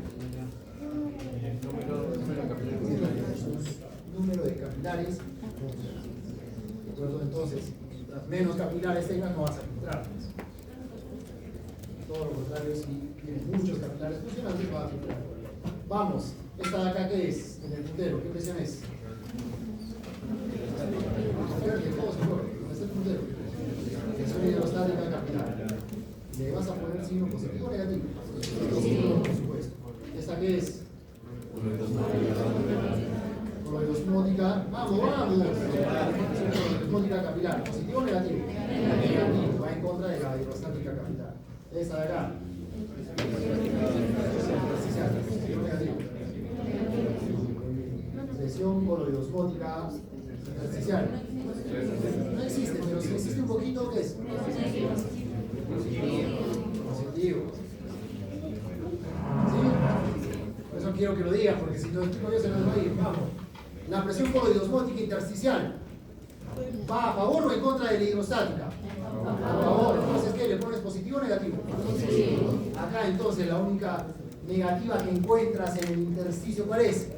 Número de capilares. ¿De acuerdo? Entonces, mientras menos capilares tengas, no vas a filtrar. Todo lo contrario, si tienes muchos capilares funcionantes, vas a filtrar. Vamos, esta de acá, ¿qué es? En el puntero, ¿qué presión es? ¿Dónde está el puntero? Presión hidrostática capilar. ¿Le vas a poner signo positivo o negativo? Positivo, por supuesto. ¿Esta qué es? Coloidosmótica. Vamos. Coloidosmótica capilar. ¿Positivo o negativo? Negativo. Va en contra de la hidrostática capilar. Esta de acá. Positivo negativo. Presión coloidosmótica intersticial. No existe, pero si existe un poquito, ¿qué es? Positivo. ¿Sí? Por eso quiero que lo digas, porque si lo explico yo se nos va a ir. Vamos. La presión coloidosmótica intersticial va a favor o en contra de la hidrostática. A favor. Entonces, ¿qué? ¿Le pones positivo o negativo? Positivo. Acá entonces la única negativa que encuentras en el intersticio, ¿cuál es?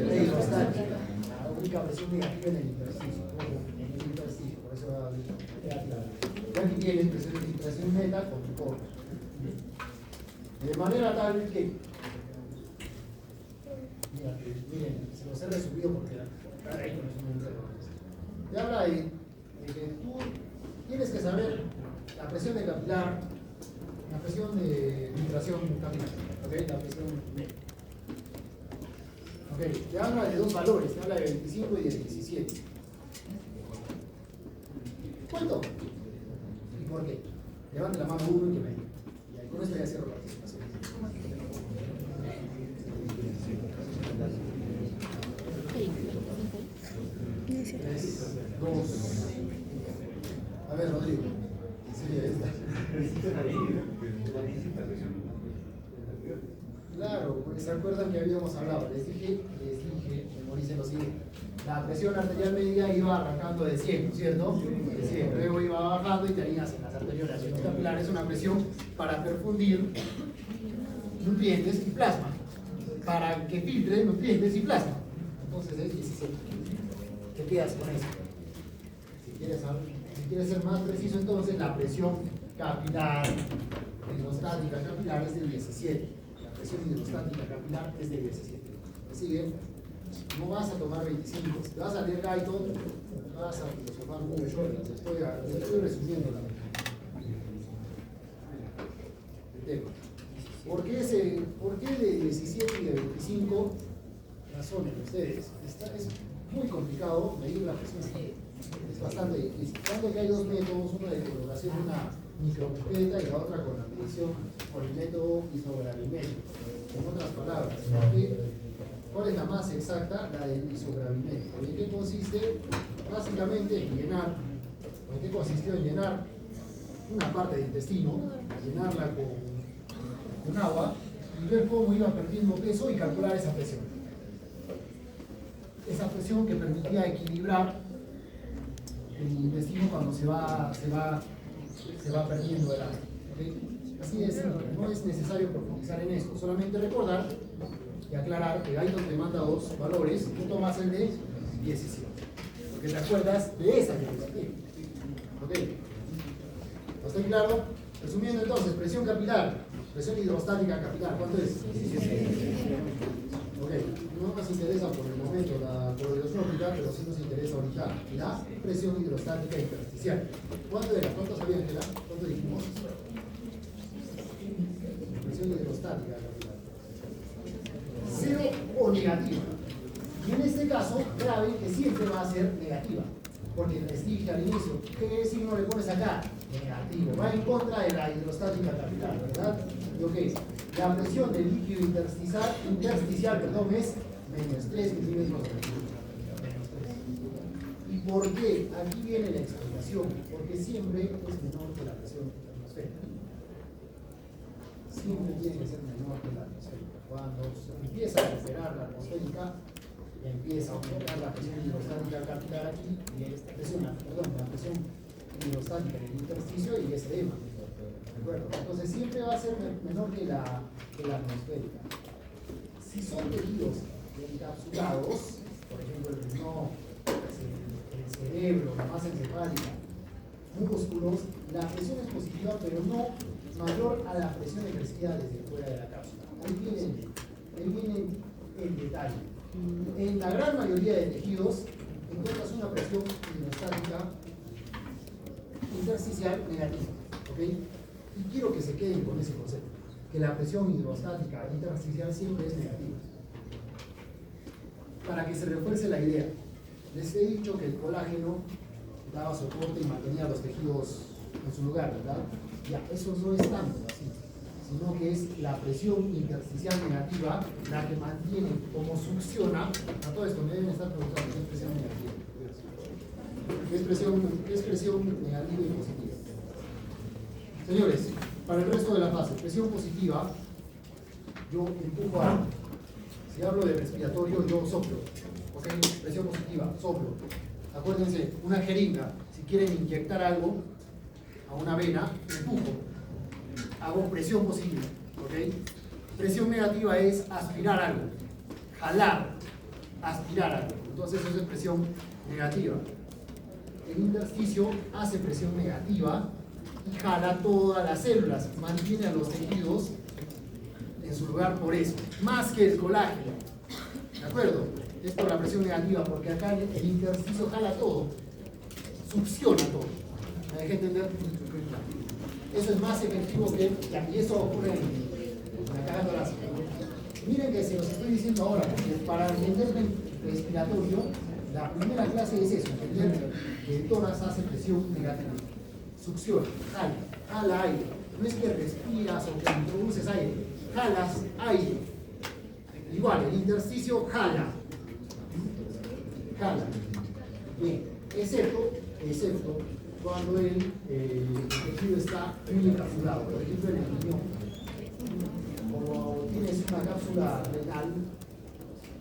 La hidrostática. La única presión negativa en el intersticio. Por eso va a negativa. Ya que tienes presión de filtración neta con tu corte. De manera tal que, miren, se los he resumido porque ahí no es un enredo. Te habla de que tú tienes que saber la presión de capilar, la presión de filtración capilar, ¿okay? La presión neta. Okay. Te habla de dos valores, te habla de 25 y de 17. ¿Cuánto? ¿Y por qué? Levante la mano uno y que me diga. Y ahí con esto ya cierro la participación. 3, 2. A ver, Rodrigo. Sí, ahí está. Claro, porque se acuerdan que habíamos hablado. Les dije, memoricen lo siguiente. La presión arterial media iba arrancando de 100, ¿no es cierto? De 100. Luego iba bajando y tenías en las arterias y los capilares una presión para perfundir nutrientes y plasma. Para que filtre nutrientes y plasma. Entonces es 17. ¿Qué quedas con eso? Si quieres ser más preciso, entonces la presión capilar, hidrostática capilar es del 17. La presión hidrostática capilar es del 17. ¿Me siguen? No vas a tomar 25. Si te vas a leer Guyton, no vas a filosofar mucho. Les estoy resumiendo la el tema. ¿Por qué de 17 y de 25? Razonen ustedes. Es muy complicado medir la presión. Es bastante difícil. Tanto que hay dos métodos, uno de colocación de una micropipeta y la otra con la medición por el método isogravimétrico. En otras palabras, ¿cuál es la más exacta? La del isogravimétrico. ¿En qué consiste? Básicamente en llenar, ¿en qué consistió en llenar una parte del intestino, llenarla con agua y ver cómo iba perdiendo peso y calcular esa presión? Esa presión que permitía equilibrar el intestino cuando se va perdiendo el agua. ¿Okay? Así es, no es necesario profundizar en esto, solamente recordar y aclarar que Guyton te manda dos valores, tú tomas el de 17, porque te acuerdas de esa diapositiva. ¿Ok? ¿Está claro? Resumiendo entonces, presión capilar, presión hidrostática capilar, ¿cuánto es? 17. Ok, no nos interesa por el momento la coreoscópica, pero sí nos interesa ahorita la presión hidrostática intersticial. ¿Cuánto era? ¿Cuánto sabían que era? ¿Cuánto dijimos? Presión hidrostática capilar. ¿Cero o negativa? Y en este caso, grave que siempre va a ser negativa. Porque les dije al inicio, ¿qué signo le pones acá? Negativo. Va en contra de la hidrostática capilar, ¿verdad? ¿Y ok? La presión del líquido intersticial es menos 3 milímetros de mercurio. ¿Y por qué? Aquí viene la explicación. Porque siempre es menor que la presión atmosférica. Siempre tiene que ser menor que la atmosférica. Cuando se empieza a superar la atmosférica, empieza a aumentar la presión hidrostática capilar aquí y la presión hidrostática en el intersticio y ese edema. ¿De acuerdo? Entonces siempre va a ser menor que la atmosférica. Si son tejidos encapsulados, por ejemplo el riñón, el cerebro, la masa encefálica, músculos, la presión es positiva pero no mayor a la presión ejercida desde fuera de la cápsula. Ahí viene el detalle. En la gran mayoría de tejidos encuentras una presión hidrostática intersticial negativa. ¿Ok? Y quiero que se queden con ese concepto, que la presión hidrostática intersticial siempre es negativa. Para que se refuerce la idea, les he dicho que el colágeno daba soporte y mantenía los tejidos en su lugar, ¿verdad? Ya, eso no es tanto así, sino que es la presión intersticial negativa la que mantiene como succiona. A todo esto me deben estar preguntando qué es presión negativa. ¿Qué es presión negativa y positiva? Señores, para el resto de la fase, presión positiva, yo empujo a, si hablo de respiratorio, yo soplo. ¿Ok? Presión positiva, soplo. Acuérdense, una jeringa, si quieren inyectar algo a una vena, empujo. Hago presión positiva. ¿Ok? Presión negativa es aspirar algo, jalar, aspirar algo. Entonces eso es presión negativa. El intersticio hace presión negativa y jala todas las células, mantiene a los tejidos en su lugar por eso, más que el colágeno. ¿De acuerdo? Es por la presión negativa, porque acá el intersticio jala todo, succiona todo. ¿Me dejé entender? Eso es más efectivo que... Y eso ocurre en la caja torácica. Miren que se los estoy diciendo ahora, porque para entender el respiratorio, la primera clase es eso, entender que el tórax hace presión negativa. Succiona, jala aire. No es que respiras o que introduces aire, jalas aire. Igual, el intersticio jala. Bien, excepto cuando el tejido está muy encapsulado, por ejemplo en el riñón. Como tienes una cápsula renal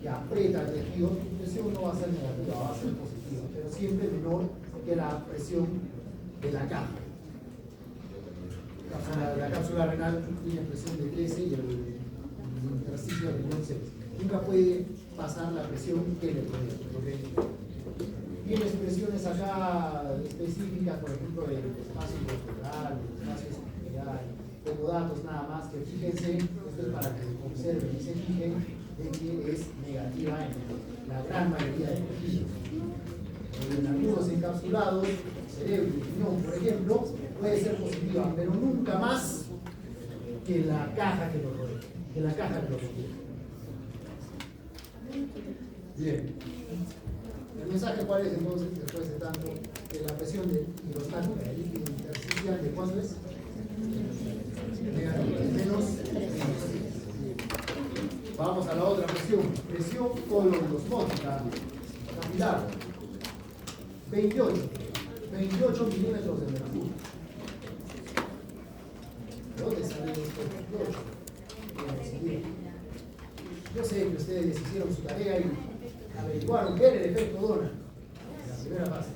que aprieta el tejido, tu presión no va a ser negativa, va a ser positiva, pero siempre menor que la presión de la caja. La cápsula renal tiene presión de 13 y el intersticio del riñón 6. Nunca puede pasar la presión que le puede. ¿Okay? Tienes presiones acá específicas, por ejemplo, del espacio corporal, del espacio esofágico. Tengo datos nada más que fíjense, esto es para que observen y se fijen de que es negativa en la gran mayoría de tejidos. En algunos encapsulados, cerebro y riñón, por ejemplo, puede ser positiva, pero nunca más que la caja que lo rodea, Bien. ¿El mensaje cuál es entonces, después de tanto, que la presión hidrostática del líquido intersticial de cuánto es? Menos. Vamos a la otra presión. Presión coloidosmótica capilar. 28 milímetros de mercurio. ¿De dónde sale esto? 28. Yo sé que ustedes hicieron su tarea y averiguaron qué era el efecto Donan. La primera fase.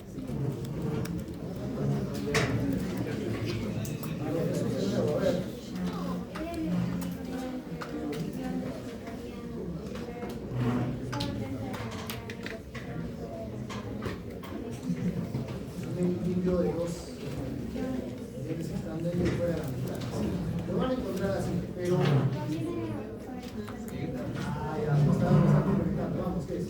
A ver. Limpio de los que están dentro y fuera de la ventana. Lo van a encontrar así, pero. Ya, no está conectando. Vamos, ¿qué es?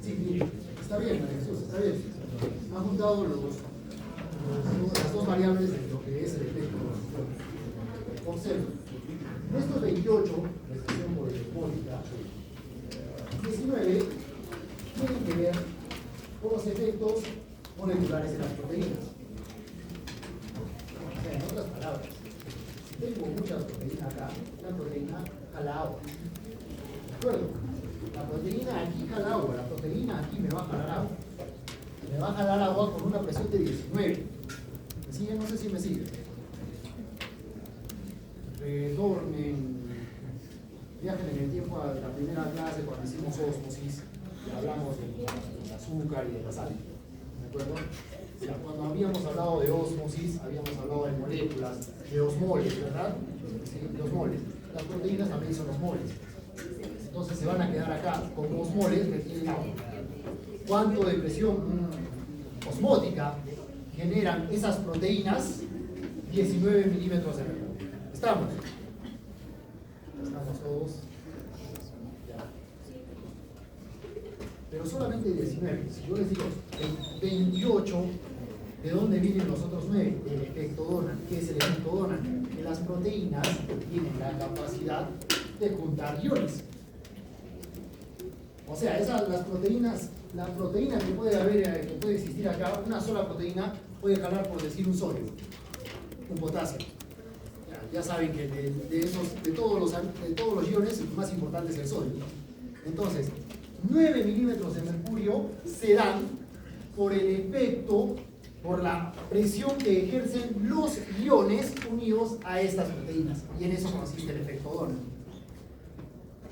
Sí, está bien, María Jesús, está bien. Han juntado las dos variables de lo que es el efecto. Observen. Estos 28, de presión coloidosmótica, 19 tienen que ver con los efectos moleculares de las proteínas. O sea, en otras palabras, si tengo muchas proteínas acá, la proteína jala agua. ¿De acuerdo? La proteína aquí jala agua, la proteína aquí me va a jalar agua. Me va a jalar agua con una presión de 19. ¿Me sigue? No sé si me sigue. Retornen, viajen en el tiempo a la primera clase cuando hicimos ósmosis y hablamos del azúcar y de la sal. ¿De acuerdo? O sea, cuando habíamos hablado de ósmosis, habíamos hablado de moléculas, de osmoles, ¿verdad? Sí, de osmoles. Las proteínas también son osmoles. Entonces se van a quedar acá como osmoles que tienen agua. ¿Cuánto de presión osmótica generan esas proteínas? 19 milímetros de mercurio. ¿Estamos? ¿Estamos todos? Ya. Pero solamente 19. Si yo les digo 28, ¿de dónde vienen los otros 9? El efecto Donan. ¿Qué es el efecto Donan? Que las proteínas tienen la capacidad de juntar iones. O sea, las proteínas, la proteína que puede haber, que puede existir acá, una sola proteína puede jalar, por decir, un sodio, un potasio. Ya saben que de todos los iones, el más importante es el sodio. Entonces, 9 milímetros de mercurio se dan por el efecto, por la presión que ejercen los iones unidos a estas proteínas. Y en eso consiste el efecto Donan.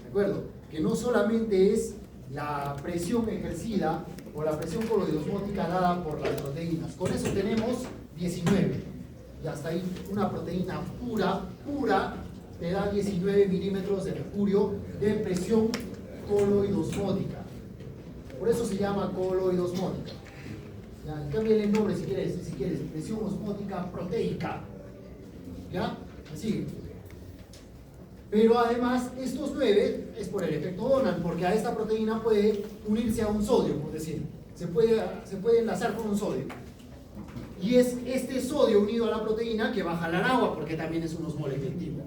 ¿De acuerdo? Que no solamente es la presión ejercida o la presión coloidosmótica dada por las proteínas. Con eso tenemos 19. Y hasta ahí una proteína pura, te da 19 milímetros de mercurio de presión coloidosmótica. Por eso se llama coloidosmótica. Ya, cámbiale el nombre si quieres, presión osmótica proteica. ¿Ya? Así. Pero además, estos 9 es por el efecto Donan, porque a esta proteína puede unirse a un sodio, por decir. Se puede enlazar con un sodio. Y es este sodio unido a la proteína que va a jalar agua, porque también es un osmol efectivo.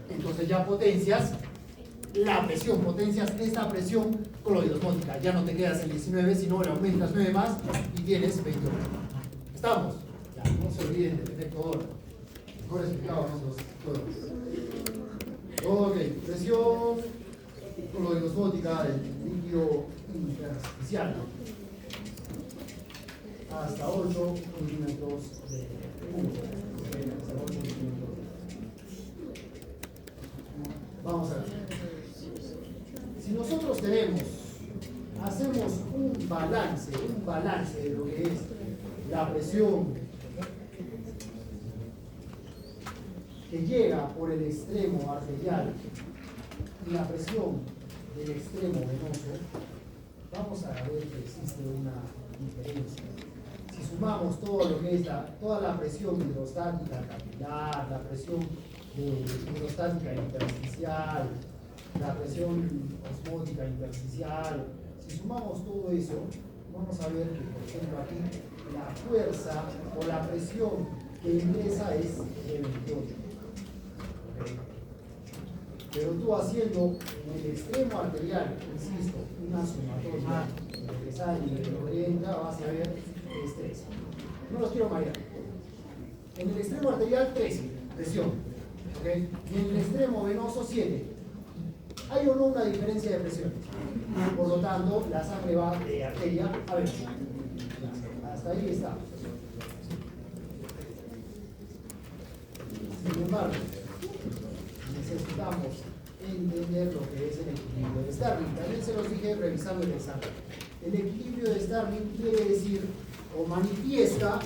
Entonces ya potencias la presión, potencias esta presión coloidosmótica. Ya no te quedas en 19, sino le aumentas 9 más y tienes 28. ¿Estamos? Ya, no se olviden del efecto Donan. Mejor explicado nosotros. Ok, presión coloidosmótica del líquido intersticial. Hasta 8 milímetros de hasta 8 milímetros. Vamos a ver. Si nosotros hacemos un balance de lo que es la presión que llega por el extremo arterial y la presión del extremo venoso, vamos a ver que existe una diferencia. Si sumamos todo lo que es toda la presión hidrostática capilar, la presión hidrostática intersticial, la presión osmótica intersticial, si sumamos todo eso, vamos a ver que, por ejemplo, aquí la fuerza o la presión que ingresa es de 28. ¿Okay? Pero tú haciendo en el extremo arterial, insisto, una sumatoria de lo que sale y de lo que entra, vas a ver es 13. No los quiero marear. En el extremo arterial 13, presión. ¿Okay? Y en el extremo venoso 7. ¿Hay o no una diferencia de presión? Por lo tanto, la sangre va de arteria a vena. Hasta ahí está. Sin embargo, necesitamos entender lo que es el equilibrio de Starling. También se los dije revisando el examen. El equilibrio de Starling quiere decir o manifiesta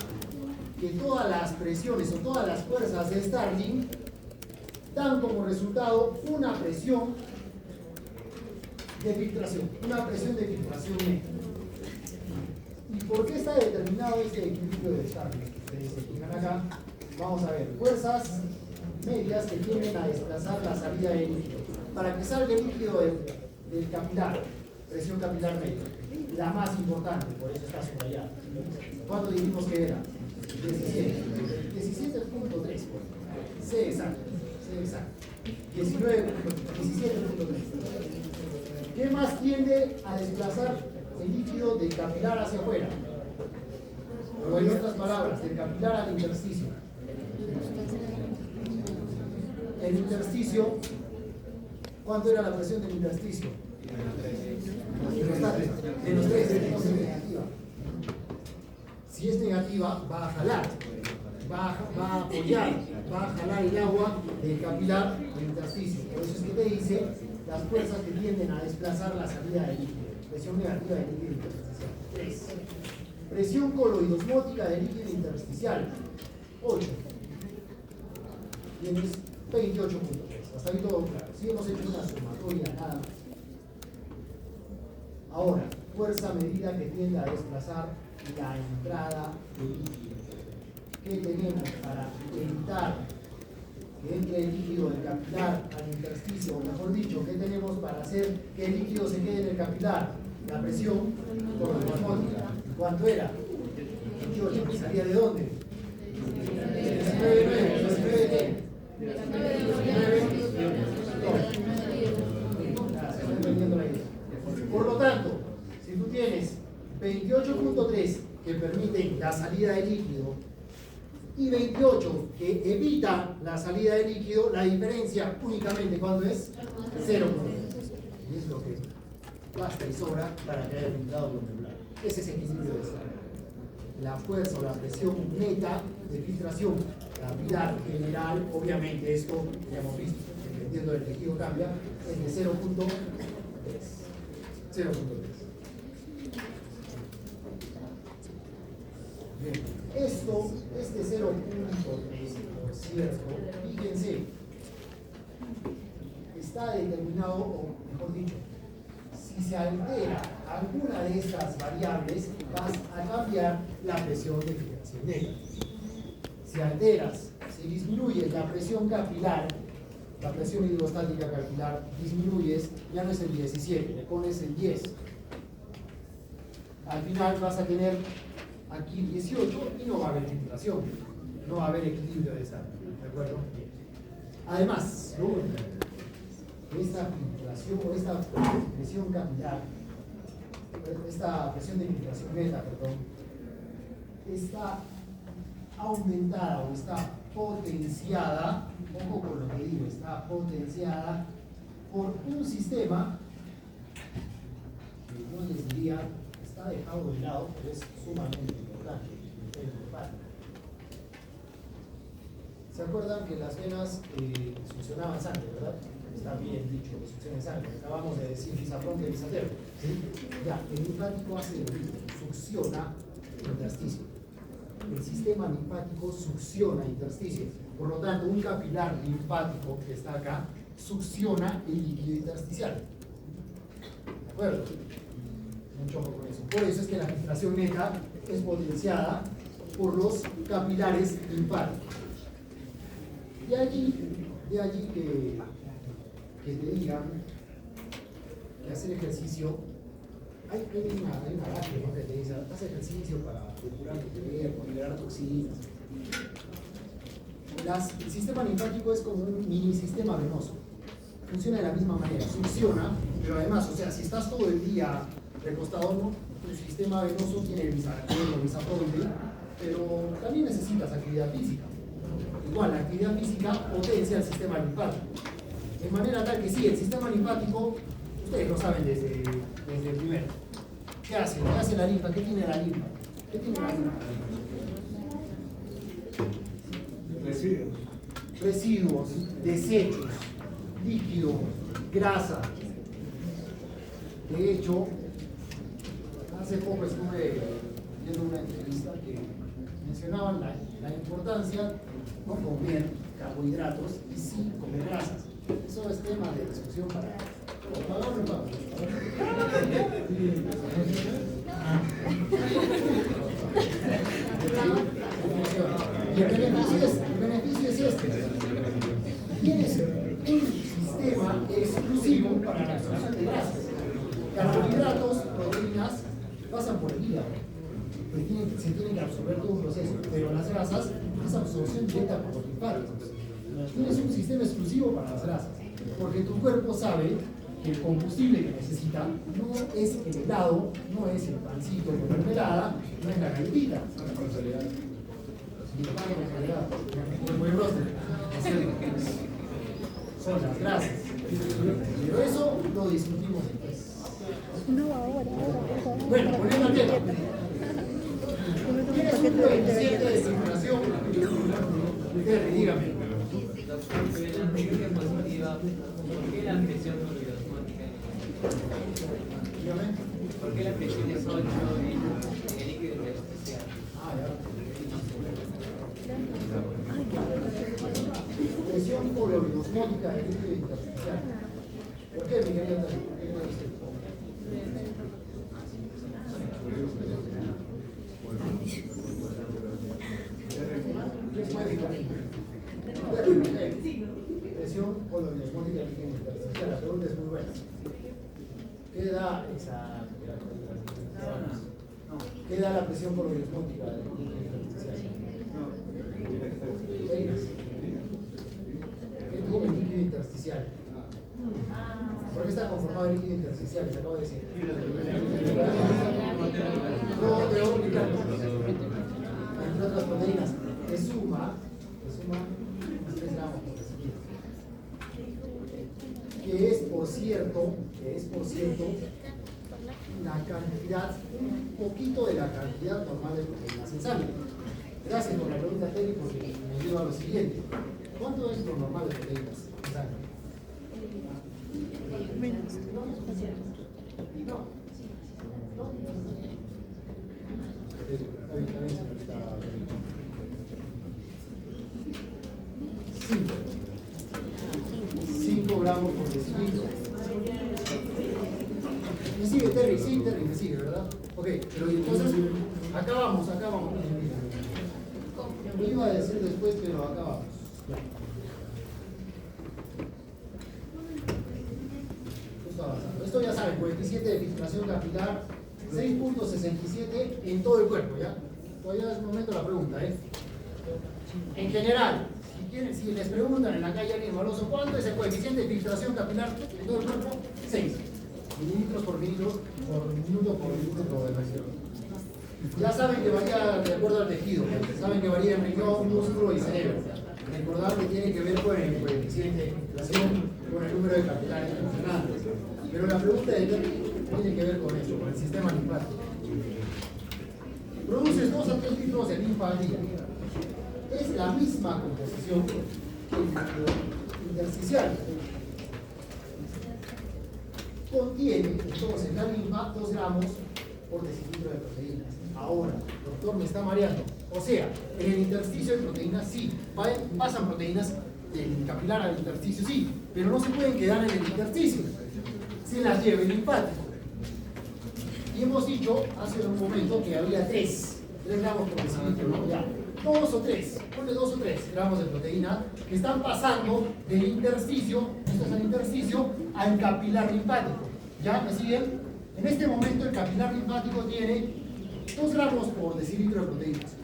que todas las presiones o todas las fuerzas de Starling dan como resultado una presión de filtración, una presión de filtración neta. ¿Y por qué está determinado este equilibrio de Starling? Ustedes se fijan acá, vamos a ver, fuerzas medias que tienden a desplazar la salida del líquido. Para que salga el líquido del capilar, presión capilar media, la más importante, por eso está subrayada. ¿Cuánto dijimos que era? 17. 17.3. C exacto. 17.3. ¿Qué más tiende a desplazar el líquido del capilar hacia afuera? O en otras palabras, del capilar al intersticio. El intersticio, ¿cuánto era la presión del intersticio? Menos 3, entonces es negativa. Si es negativa, va a jalar, va a apoyar, va a jalar el agua del capilar al intersticio. Por eso es que te dice las fuerzas que tienden a desplazar la salida del líquido. Presión negativa del líquido intersticial. 3. Presión coloidosmótica del líquido intersticial. 8. Tienes 28.3. Hasta ahí todo claro. Si hemos hecho una sumatoria, nada más. Ahora, fuerza medida que tiende a desplazar la entrada del líquido. ¿Qué tenemos para evitar que entre el líquido del capilar al intersticio? O mejor dicho, ¿qué tenemos para hacer que el líquido se quede en el capilar? La presión coloidosmótica. ¿Cuánto era? 28. ¿Salía de dónde? 19. Por lo tanto, si tú tienes 28.3 que permiten la salida de líquido y 28 que evita la salida de líquido, la diferencia únicamente cuando es 0.3. Y es lo que basta y sobra para que haya filtrado glomerular. Ese es el equilibrio de esta. La fuerza o la presión neta de filtración capilar general, obviamente esto ya hemos visto, dependiendo del tejido cambia, es de 0.3. 0.3. Bien, este 0.3, por cierto, fíjense, está determinado, o mejor dicho, si se altera alguna de estas variables, vas a cambiar la presión de filtración neta. Si alteras, si disminuyes la presión capilar, la presión hidrostática capilar, disminuyes, ya no es el 17, le pones el 10. Al final vas a tener aquí 18 y no va a haber filtración, no va a haber equilibrio de esta, ¿de acuerdo? Además, esta filtración o esta presión capilar, esta presión de filtración neta, perdón, está aumentada o está potenciada, ojo con lo que digo, está potenciada por un sistema que yo les diría está dejado de lado, pero es sumamente importante. ¿Se acuerdan que las venas succionaban sangre, verdad? Está bien dicho, que succiona sangre. Acabamos de decir Lisafronte y Lisatero. ¿Sí? Ya, el linfático hace lo mismo, succiona el intersticio. El sistema linfático succiona intersticio. Por lo tanto, un capilar linfático que está acá succiona el líquido intersticial. ¿De acuerdo? Mucho ojo con eso. Por eso es que la filtración neta es potenciada por los capilares linfáticos. De allí que te digan que hacer ejercicio, hay una lágrima que te dice, haz ejercicio para depurar tu cuerpo, liberar toxinas. el sistema linfático es como un mini sistema venoso. Funciona de la misma manera, succiona, pero además, o sea, si estás todo el día recostado, ¿no? Tu sistema venoso tiene el bisafronte, pero también necesitas actividad física. Igual, la actividad física potencia el sistema linfático. De manera tal que sí, el sistema linfático, ustedes lo saben desde el primero. ¿Qué hace? ¿Qué hace la linfa? ¿Qué tiene la linfa? ¿Qué tiene la linfa? Residuos, desechos, líquidos, grasa. De hecho, hace poco estuve viendo una entrevista que mencionaban la importancia de no comer carbohidratos y sí comer grasas. Eso es tema de discusión para... Y el beneficio es este. Tienes un sistema exclusivo para la absorción de grasas. Carbohidratos, proteínas, pasan por el hígado. Se tienen que absorber todo un proceso, pero las grasas es absorción directa por los linfáticos. Tienes un sistema exclusivo para las grasas, porque tu cuerpo sabe que el combustible que necesita no es el helado, no es el pancito con mermelada, no es la galletita. Son las grasas. Pero eso lo discutimos después. No, ahora. Bueno, volviendo al tema. ¿Tienes un coeficiente de circulación? Ustedes, dígame. La presión positiva, ¿por qué la presión osmótica? Dígame. ¿Por qué la presión es 8 en el líquido intersticial? Presión osmótica del líquido intersticial. ¿Por qué, mi querida? ¿Por qué no dice? Presión coloniosmótica del líquido intersticial. La pregunta es muy buena. ¿Qué da esa? ¿Qué da la presión coloniosmótica del líquido intersticial? ¿Qué tuvo el líquido intersticial? ¿Por qué está conformado el líquido intersticial? Les acabo de decir. No, de orbital. Entre otras proteínas. Que suma 3 gramos por decilitro. Que es por cierto, la cantidad, un poquito de la cantidad normal de proteínas en sangre. Gracias por la pregunta, Terry, porque me lleva a lo siguiente. ¿Cuánto es lo normal de proteínas en sangre? Menos. No. Está bien, señorita. 5 gramos por decilitro. Me sigue, Terry, sí, Terry, me sigue, ¿verdad? Ok, pero entonces, acá vamos. Lo iba a decir después, pero acá vamos. Justo avanzando. Esto ya saben, coeficiente de filtración capilar 6.67 en todo el cuerpo, ¿ya? Todavía es un momento la pregunta, ¿eh? En general, si les preguntan en la calle a alguien maloso, ¿cuánto es el coeficiente de filtración capilar en todo el cuerpo? 6 mililitros por minuto de presión. Ya saben que varía de acuerdo al tejido, saben que varía en riñón, músculo y cerebro. Recordar que tiene que ver con el coeficiente de filtración, con el número de capilares funcionantes. Pero la pregunta de Terry tiene que ver con eso, con el sistema linfático. Produces 2 a 3 litros de linfa al día. Es la misma composición que el líquido intersticial. Contiene entonces la linfa 2 gramos por decilitro de proteínas. Ahora, doctor, me está mareando. O sea, en el intersticio de proteínas sí, pasan proteínas del capilar al intersticio sí, pero no se pueden quedar en el intersticio. Se las lleva el linfático. Y hemos dicho hace un momento que había 3 gramos por decilitro, ¿no? Ya. 2 o 3, ponle 2 o 3 gramos de proteína que están pasando del intersticio, esto es el intersticio, al capilar linfático. ¿Ya? ¿Me siguen? En este momento el capilar linfático tiene 2 gramos por decilitro de proteínas.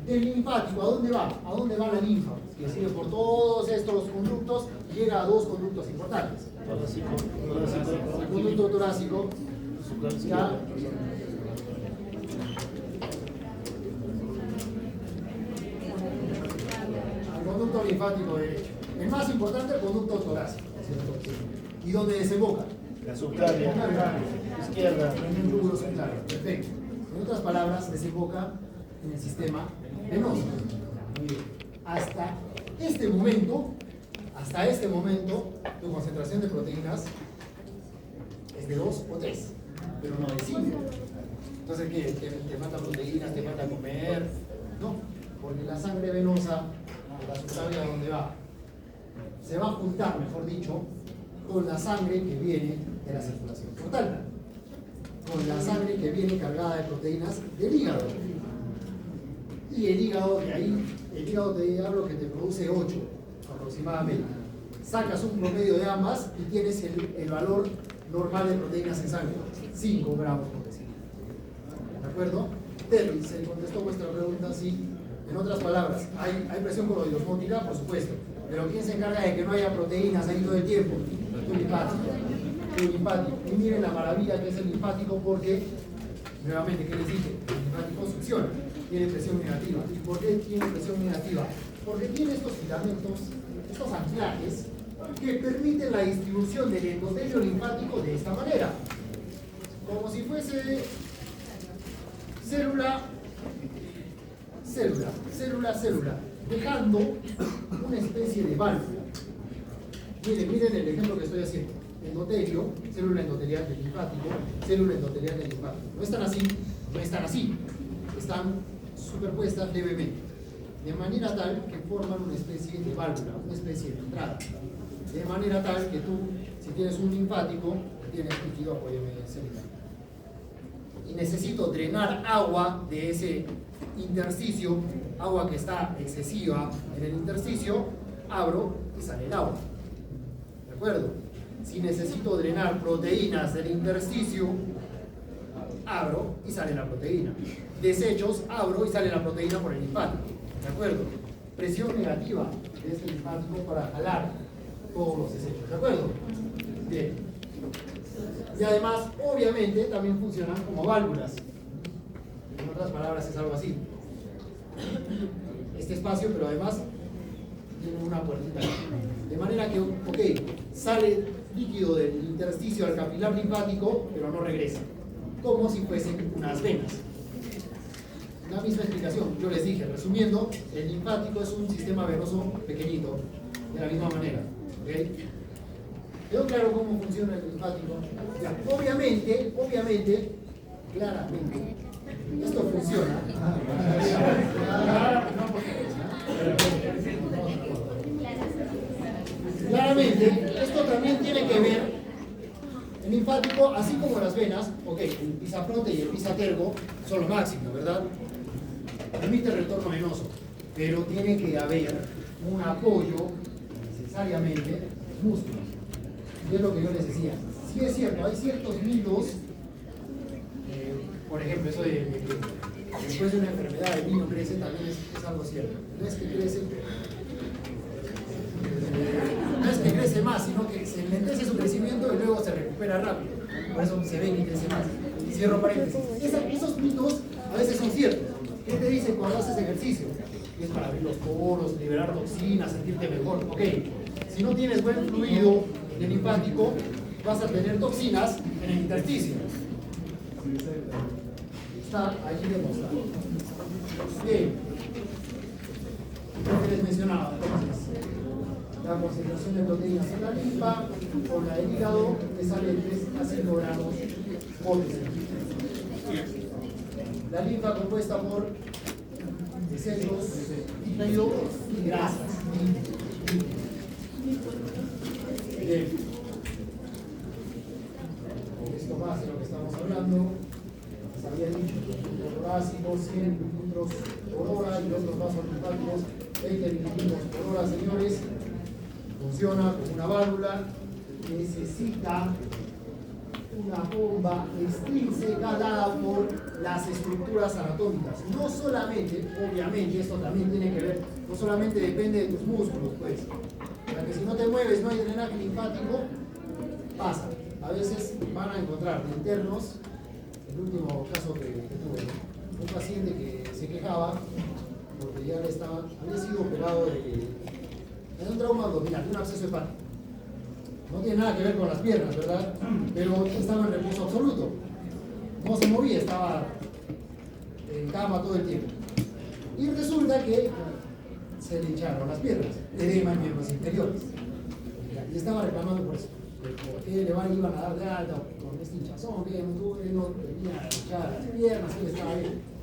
Del linfático, ¿a dónde va? ¿A dónde va la linfa? Que sigue por todos estos conductos y llega a dos conductos importantes. El conducto torácico, ya. El conducto linfático derecho. El más importante, el conducto torácico. ¿Y dónde desemboca? La subclavia, izquierda. En un túbulo subclavio. Perfecto. En otras palabras, desemboca en el sistema venoso. Muy bien. Hasta este momento, tu concentración de proteínas es de 2 o 3, pero no de 5. Entonces, ¿qué? ¿Te falta proteínas? ¿Te falta comer? No, porque la sangre venosa, la subclavia, ¿dónde va? Se va a juntar, mejor dicho, con la sangre que viene de la circulación portal, con la sangre que viene cargada de proteínas del hígado. Y el hígado, de ahí, el hígado te hablo que te produce 8 aproximadamente. Sacas un promedio de ambas y tienes el valor normal de proteínas en sangre, 5 gramos por decilitro. ¿De acuerdo? Terry, se le contestó vuestra pregunta, sí. En otras palabras, ¿hay presión coroidosmótica? Por supuesto. Pero ¿quién se encarga de que no haya proteínas ahí todo el tiempo? Tu linfático. Y miren la maravilla que es el linfático porque, nuevamente, ¿qué les dije? El linfático succiona, tiene presión negativa. ¿Y por qué tiene presión negativa? Porque tiene estos filamentos, estos anclajes, que permiten la distribución del endotelio linfático de esta manera. Como si fuese célula, dejando una especie de válvula. Miren el ejemplo que estoy haciendo. Endotelio, célula endotelial del linfático, célula endotelial del linfático. No están así. Están superpuestas levemente. De manera tal que forman una especie de válvula, una especie de entrada. De manera tal que tú, si tienes un linfático, tienes líquido, apóyame celular. Y necesito drenar agua de ese intersticio, agua que está excesiva en el intersticio, abro y sale el agua. ¿De acuerdo? Si necesito drenar proteínas del intersticio, abro y sale la proteína. Desechos, abro y sale la proteína por el linfático. ¿De acuerdo? Presión negativa de este linfático para jalar todos los desechos. ¿De acuerdo? Bien. Y además, obviamente, también funcionan como válvulas. En otras palabras, es algo así. Este espacio, pero además tiene una puertita. De manera que, ok, sale líquido del intersticio al capilar linfático, pero no regresa. Como si fuesen unas venas. La misma explicación, yo les dije, resumiendo, el linfático es un sistema venoso pequeñito, de la misma manera. ¿Okay? ¿Quedó claro cómo funciona el linfático? Ya, obviamente, claramente, esto funciona. Claramente, esto también tiene que ver, el linfático, así como las venas, ok, el pisafronte y el pisatergo son lo máximo, ¿verdad? Permite el retorno venoso, pero tiene que haber un apoyo, necesariamente, músculos. Y es lo que yo les decía. Sí es cierto, hay ciertos mitos, por ejemplo, eso de que después de una enfermedad el niño crece, también es algo cierto. No es que crece, no es que crece más, sino que se lentece su crecimiento y luego se recupera rápido. Por eso se ve que crece más. Cierro paréntesis. Esos mitos a veces son ciertos. ¿Qué te dicen cuando haces ejercicio? Es para abrir los poros, liberar toxinas, sentirte mejor. Ok, si no tienes buen fluido del linfático, vas a tener toxinas en el intersticio. Está allí demostrado. Bien. Lo que les mencionaba, entonces, la concentración de proteínas en la linfa con la del hígado que sale de 3 a 5 gramos por decilitro. La linfa compuesta por desechos, líquidos y grasas. Bien. Esto más de lo que estamos hablando. Les había dicho, el torácico, 100 mililitros por hora y los otros vasos linfáticos, 20 mililitros por hora, señores. Funciona como una válvula. Necesita una bomba extrínseca dada por las estructuras anatómicas. No solamente, obviamente, esto también tiene que ver, no solamente depende de tus músculos, pues. O sea que si no te mueves, no hay drenaje linfático, pasa. A veces van a encontrar internos, el último caso que tuve, ¿no? Un paciente que se quejaba porque ya había sido operado de un trauma abdominal, de un absceso hepático. No tiene nada que ver con las piernas, ¿verdad? Pero estaba en reposo absoluto. No se movía, estaba en cama todo el tiempo. Y resulta que se le hincharon las piernas, edema en miembros inferiores. Y estaba reclamando por eso. ¿Por qué iban a dar de alta con este hinchazón? Que no tenía hinchadas las piernas, él estaba bien.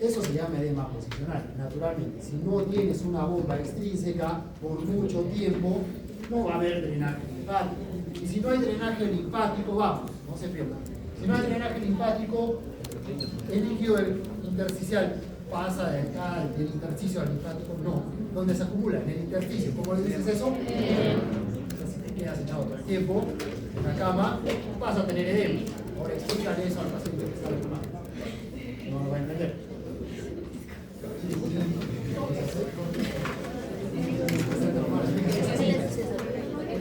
Eso se llama edema posicional, naturalmente. Si no tienes una bomba extrínseca por mucho tiempo, no va a haber drenaje linfático. Y si no hay drenaje linfático, vamos, no se pierda. Si no hay drenaje linfático, el líquido intersticial pasa de acá del intersticio al linfático, no. ¿Dónde se acumula? En el intersticio. ¿Cómo le dices eso? Si te quedas echado todo el tiempo en la cama, vas a tener edema. Ahora explícale eso al paciente que está reclamando. No lo va a entender.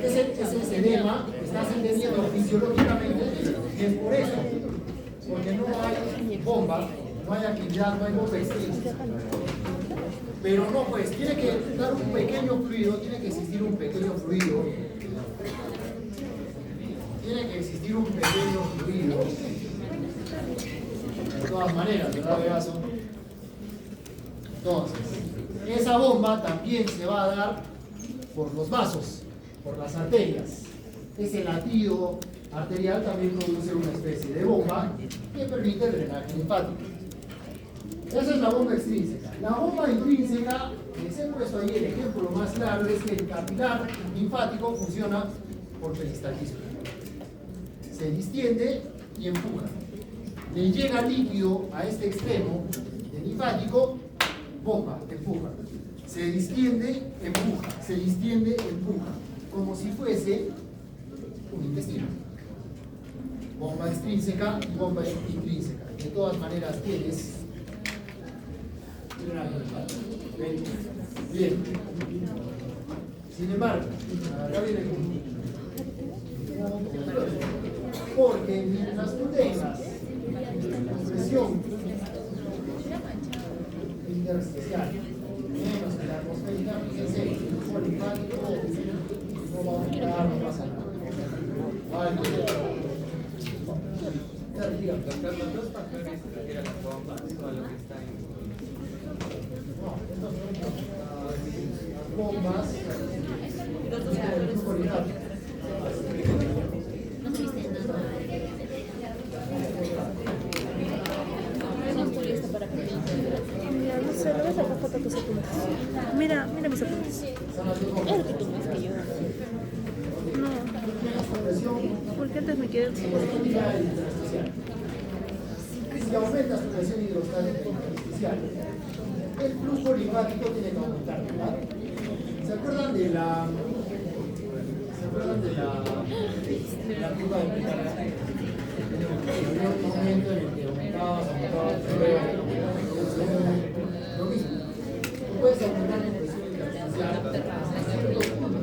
Ese edema, estás entendiendo fisiológicamente que es por eso, porque no hay bomba, no hay actividad, no hay bomba extrínseca. Pero no, pues, tiene que dar un pequeño fluido, tiene que existir un pequeño fluido. Tiene que existir un pequeño fluido. De todas maneras, ¿verdad, Vegaso? Entonces, esa bomba también se va a dar por los vasos, por las arterias. Ese latido arterial también produce una especie de bomba que permite el drenaje linfático. Esa es la bomba extrínseca. La bomba intrínseca, les he puesto ahí el ejemplo más claro, es que el capilar linfático funciona por peristaltismo. Se distiende y empuja. Le llega líquido a este extremo del linfático, bomba, empuja. Se distiende, empuja. Se distiende, empuja. Como si fuese un intestino. Bomba extrínseca y bomba intrínseca. De todas maneras tienes drenaje linfático. ¿Ven? Bien. Sin embargo, acá viene el punto. Porque mientras tú tengas presión intersticial menos que la atmosférica, fíjense, el flujo linfático no va a aumentar, no pasa nada. Vale. Doctor, los dos factores eran las bombas o lo que está en. No, estos son las bombas del flujo linfático. Mira, no sé, le voy a sacar foto a tus apuntes. Mira mis apuntes. Es lo que tú me has pedido. No, porque antes me quedé. Si aumentas tu presión hidrostática intersticial, el flujo linfático tiene que aumentar, ¿verdad? ¿Se acuerdan de la curva de Pitágoras? Había un momento en el que aumentabas, lo mismo. Tú puedes aumentar tu presión intersticial hasta cierto punto.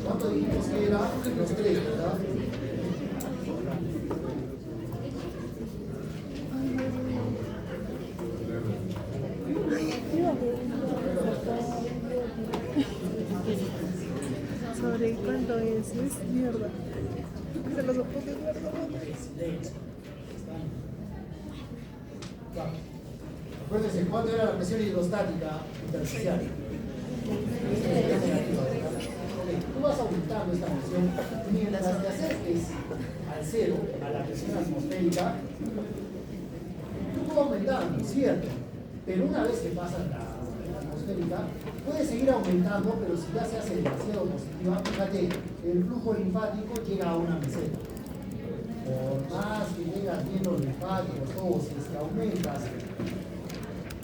¿Cuánto dijimos que era? Los 3, ¿verdad? ¿Sobre cuánto es? Es mierda. Se los apuntes, mierda. Acuérdense, ¿cuánto era la presión hidrostática intersticial? Tú vas aumentando esta presión mientras te acerques al cero, a la presión atmosférica. Tú vas aumentando, ¿cierto? Pero una vez que pasas la atmosférica, puede seguir aumentando, pero si ya se hace demasiado positiva, fíjate, el flujo linfático llega a una meseta. Por más que tengas bien los linfáticos, todo, si es que aumentas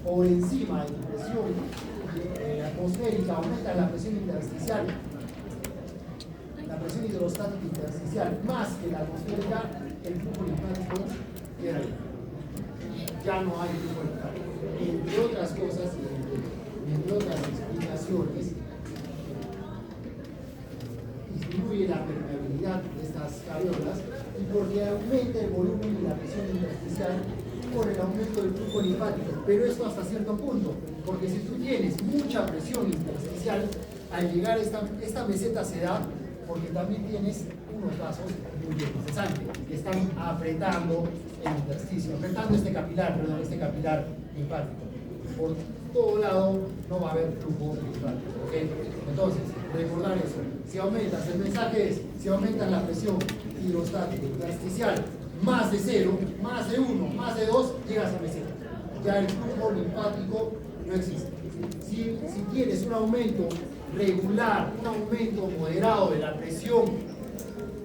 por encima de tu presión atmosférica, aumenta la presión intersticial. La presión hidrostática intersticial más que la atmosférica, el flujo linfático queda ahí. Ya no hay flujo linfático. Entre otras cosas, entre otras explicaciones, disminuye la permeabilidad de estas areolas y porque aumenta el volumen y la presión intersticial por el aumento del flujo linfático. Pero esto hasta cierto punto, porque si tú tienes mucha presión intersticial, al llegar esta meseta se da porque también tienes unos vasos muy llenos de sangre que están apretando el intersticio, apretando este capilar linfático. Por todo lado no va a haber flujo linfático, ¿ok? Entonces, recordar eso. Si aumentas, el mensaje es, si aumentas la presión hidrostática intersticial más de 0, más de 1, más de 2, llegas a meseta. Ya el flujo linfático no existe. Si tienes un aumento regular, un aumento moderado de la presión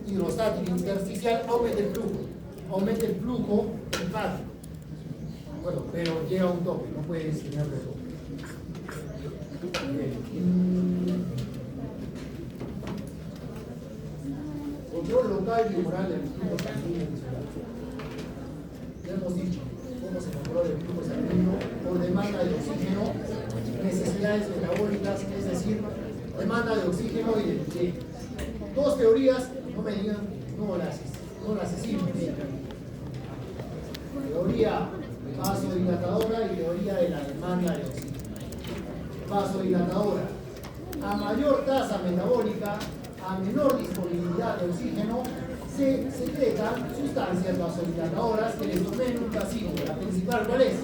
hidrostática intersticial, aumenta el flujo linfático. Bueno, pero llega a un tope, no puedes tener de todo. Control local y moral del flujo sanguíneo tisular. Ya hemos dicho cómo se controla el flujo sanguíneo por demanda de oxígeno, necesidades metabólicas, es decir, demanda de oxígeno y de nutrientes. Dos teorías, no me digan, no las decimos. Teoría vasodilatadora y teoría de la demanda de oxígeno. Vasodilatadora. A mayor tasa metabólica, a menor disponibilidad de oxígeno, se secretan sustancias vasodilatadoras que les tomen un pasivo. La principal, ¿cuál es?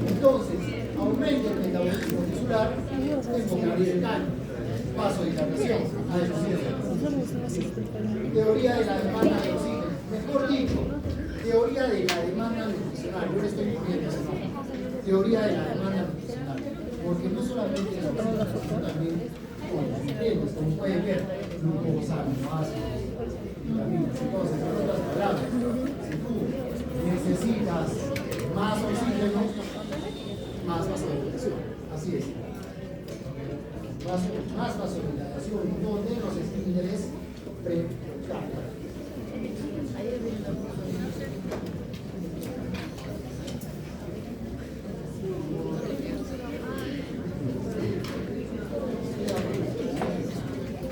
Entonces, aumenta el metabolismo tisular, tengo que abrir el caño. Vasodilatación, teoría de la demanda de oxígeno. Mejor dicho, teoría de la demanda nutricional. Yo le estoy poniendo ese nombre. Teoría de la demanda nutricional. Porque no solamente la oxígeno, sino también con los nutrientes, como pueden ver, glucosa, aminoácidos, vitaminas. Entonces, en otras palabras, si tú necesitas más oxígeno, más vasodilatación. Así es. Más vasodilatación, donde los esfínteres precantan.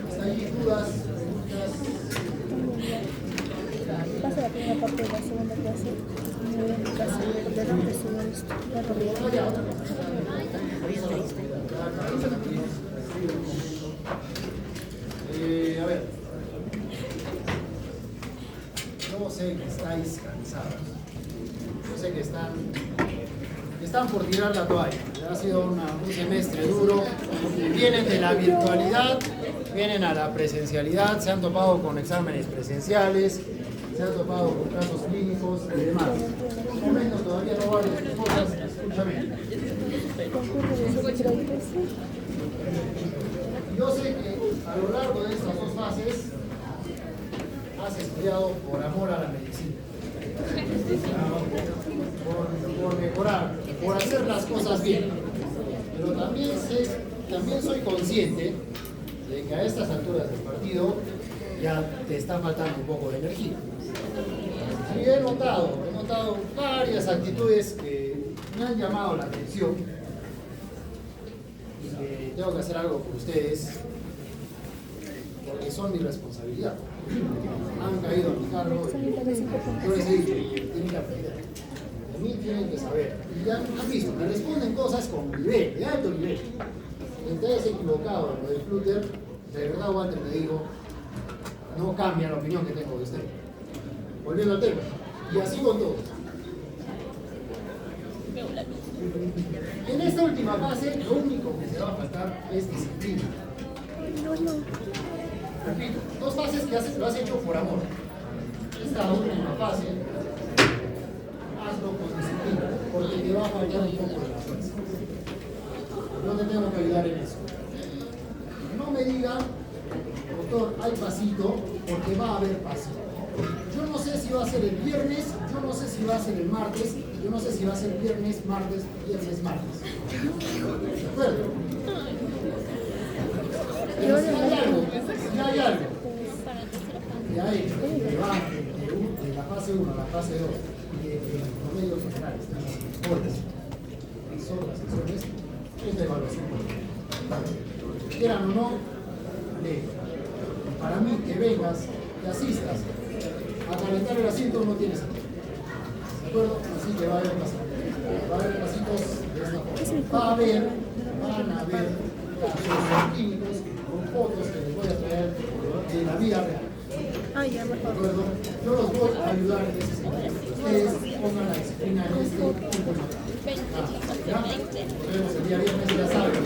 ¿Hasta ahí dudas, preguntas? Pasa la primera parte de la segunda clase. A ver, yo sé que estáis cansados, yo sé que están por tirar la toalla. Ha sido un semestre duro, vienen de la virtualidad, vienen a la presencialidad, se han topado con exámenes presenciales, se han topado con casos clínicos y demás. En un momento todavía no valen las cosas, escúchame. Yo sé que a lo largo de estas dos fases has estudiado por amor a la medicina, por mejorar, por hacer las cosas bien. Pero también soy consciente de que a estas alturas del partido ya te está faltando un poco de energía. Y he notado varias actitudes que me han llamado la atención y que tengo que hacer algo por ustedes porque son mi responsabilidad. Han caído a mi cargo y yo les he dicho, tienen que aprender. De mí tienen que saber. Y ya han visto, me responden cosas con nivel, de alto nivel. Y te has equivocado en lo del Flutter, de verdad, Walter, te digo, no cambia la opinión que tengo de usted. Volviendo al tema. Y así con todos. En esta última fase, lo único que te va a faltar es disciplina. Repito, dos fases que lo has hecho por amor. Esta última fase, hazlo con disciplina, porque te va a fallar un poco de la fuerza. Yo te tengo que ayudar en eso. No me digan, doctor, hay pasito, porque va a haber pasito. Yo no sé si va a ser el viernes, yo no sé si va a ser el martes, Yo no sé si va a ser viernes, martes. ¿De acuerdo? Pero si hay algo, que ha hecho que va de la fase 1 a la fase 2 y que en promedio general están las mejores son las sesiones, es la evaluación. Quieran o no, para mí que vengas, que asistas a calentar el asiento no tiene sentido. ¿De acuerdo? Así que va a haber pasitos. Va a haber pasitos de esta forma. Van a haber casos químicos con fotos que les voy a traer de la vida real. Ah, ya, ¿De mejor. acuerdo? Yo los voy a ayudar en ese sentido. Ustedes pongan la disciplina en este punto. ¿Ya? Nos vemos el día viernes, ya saben.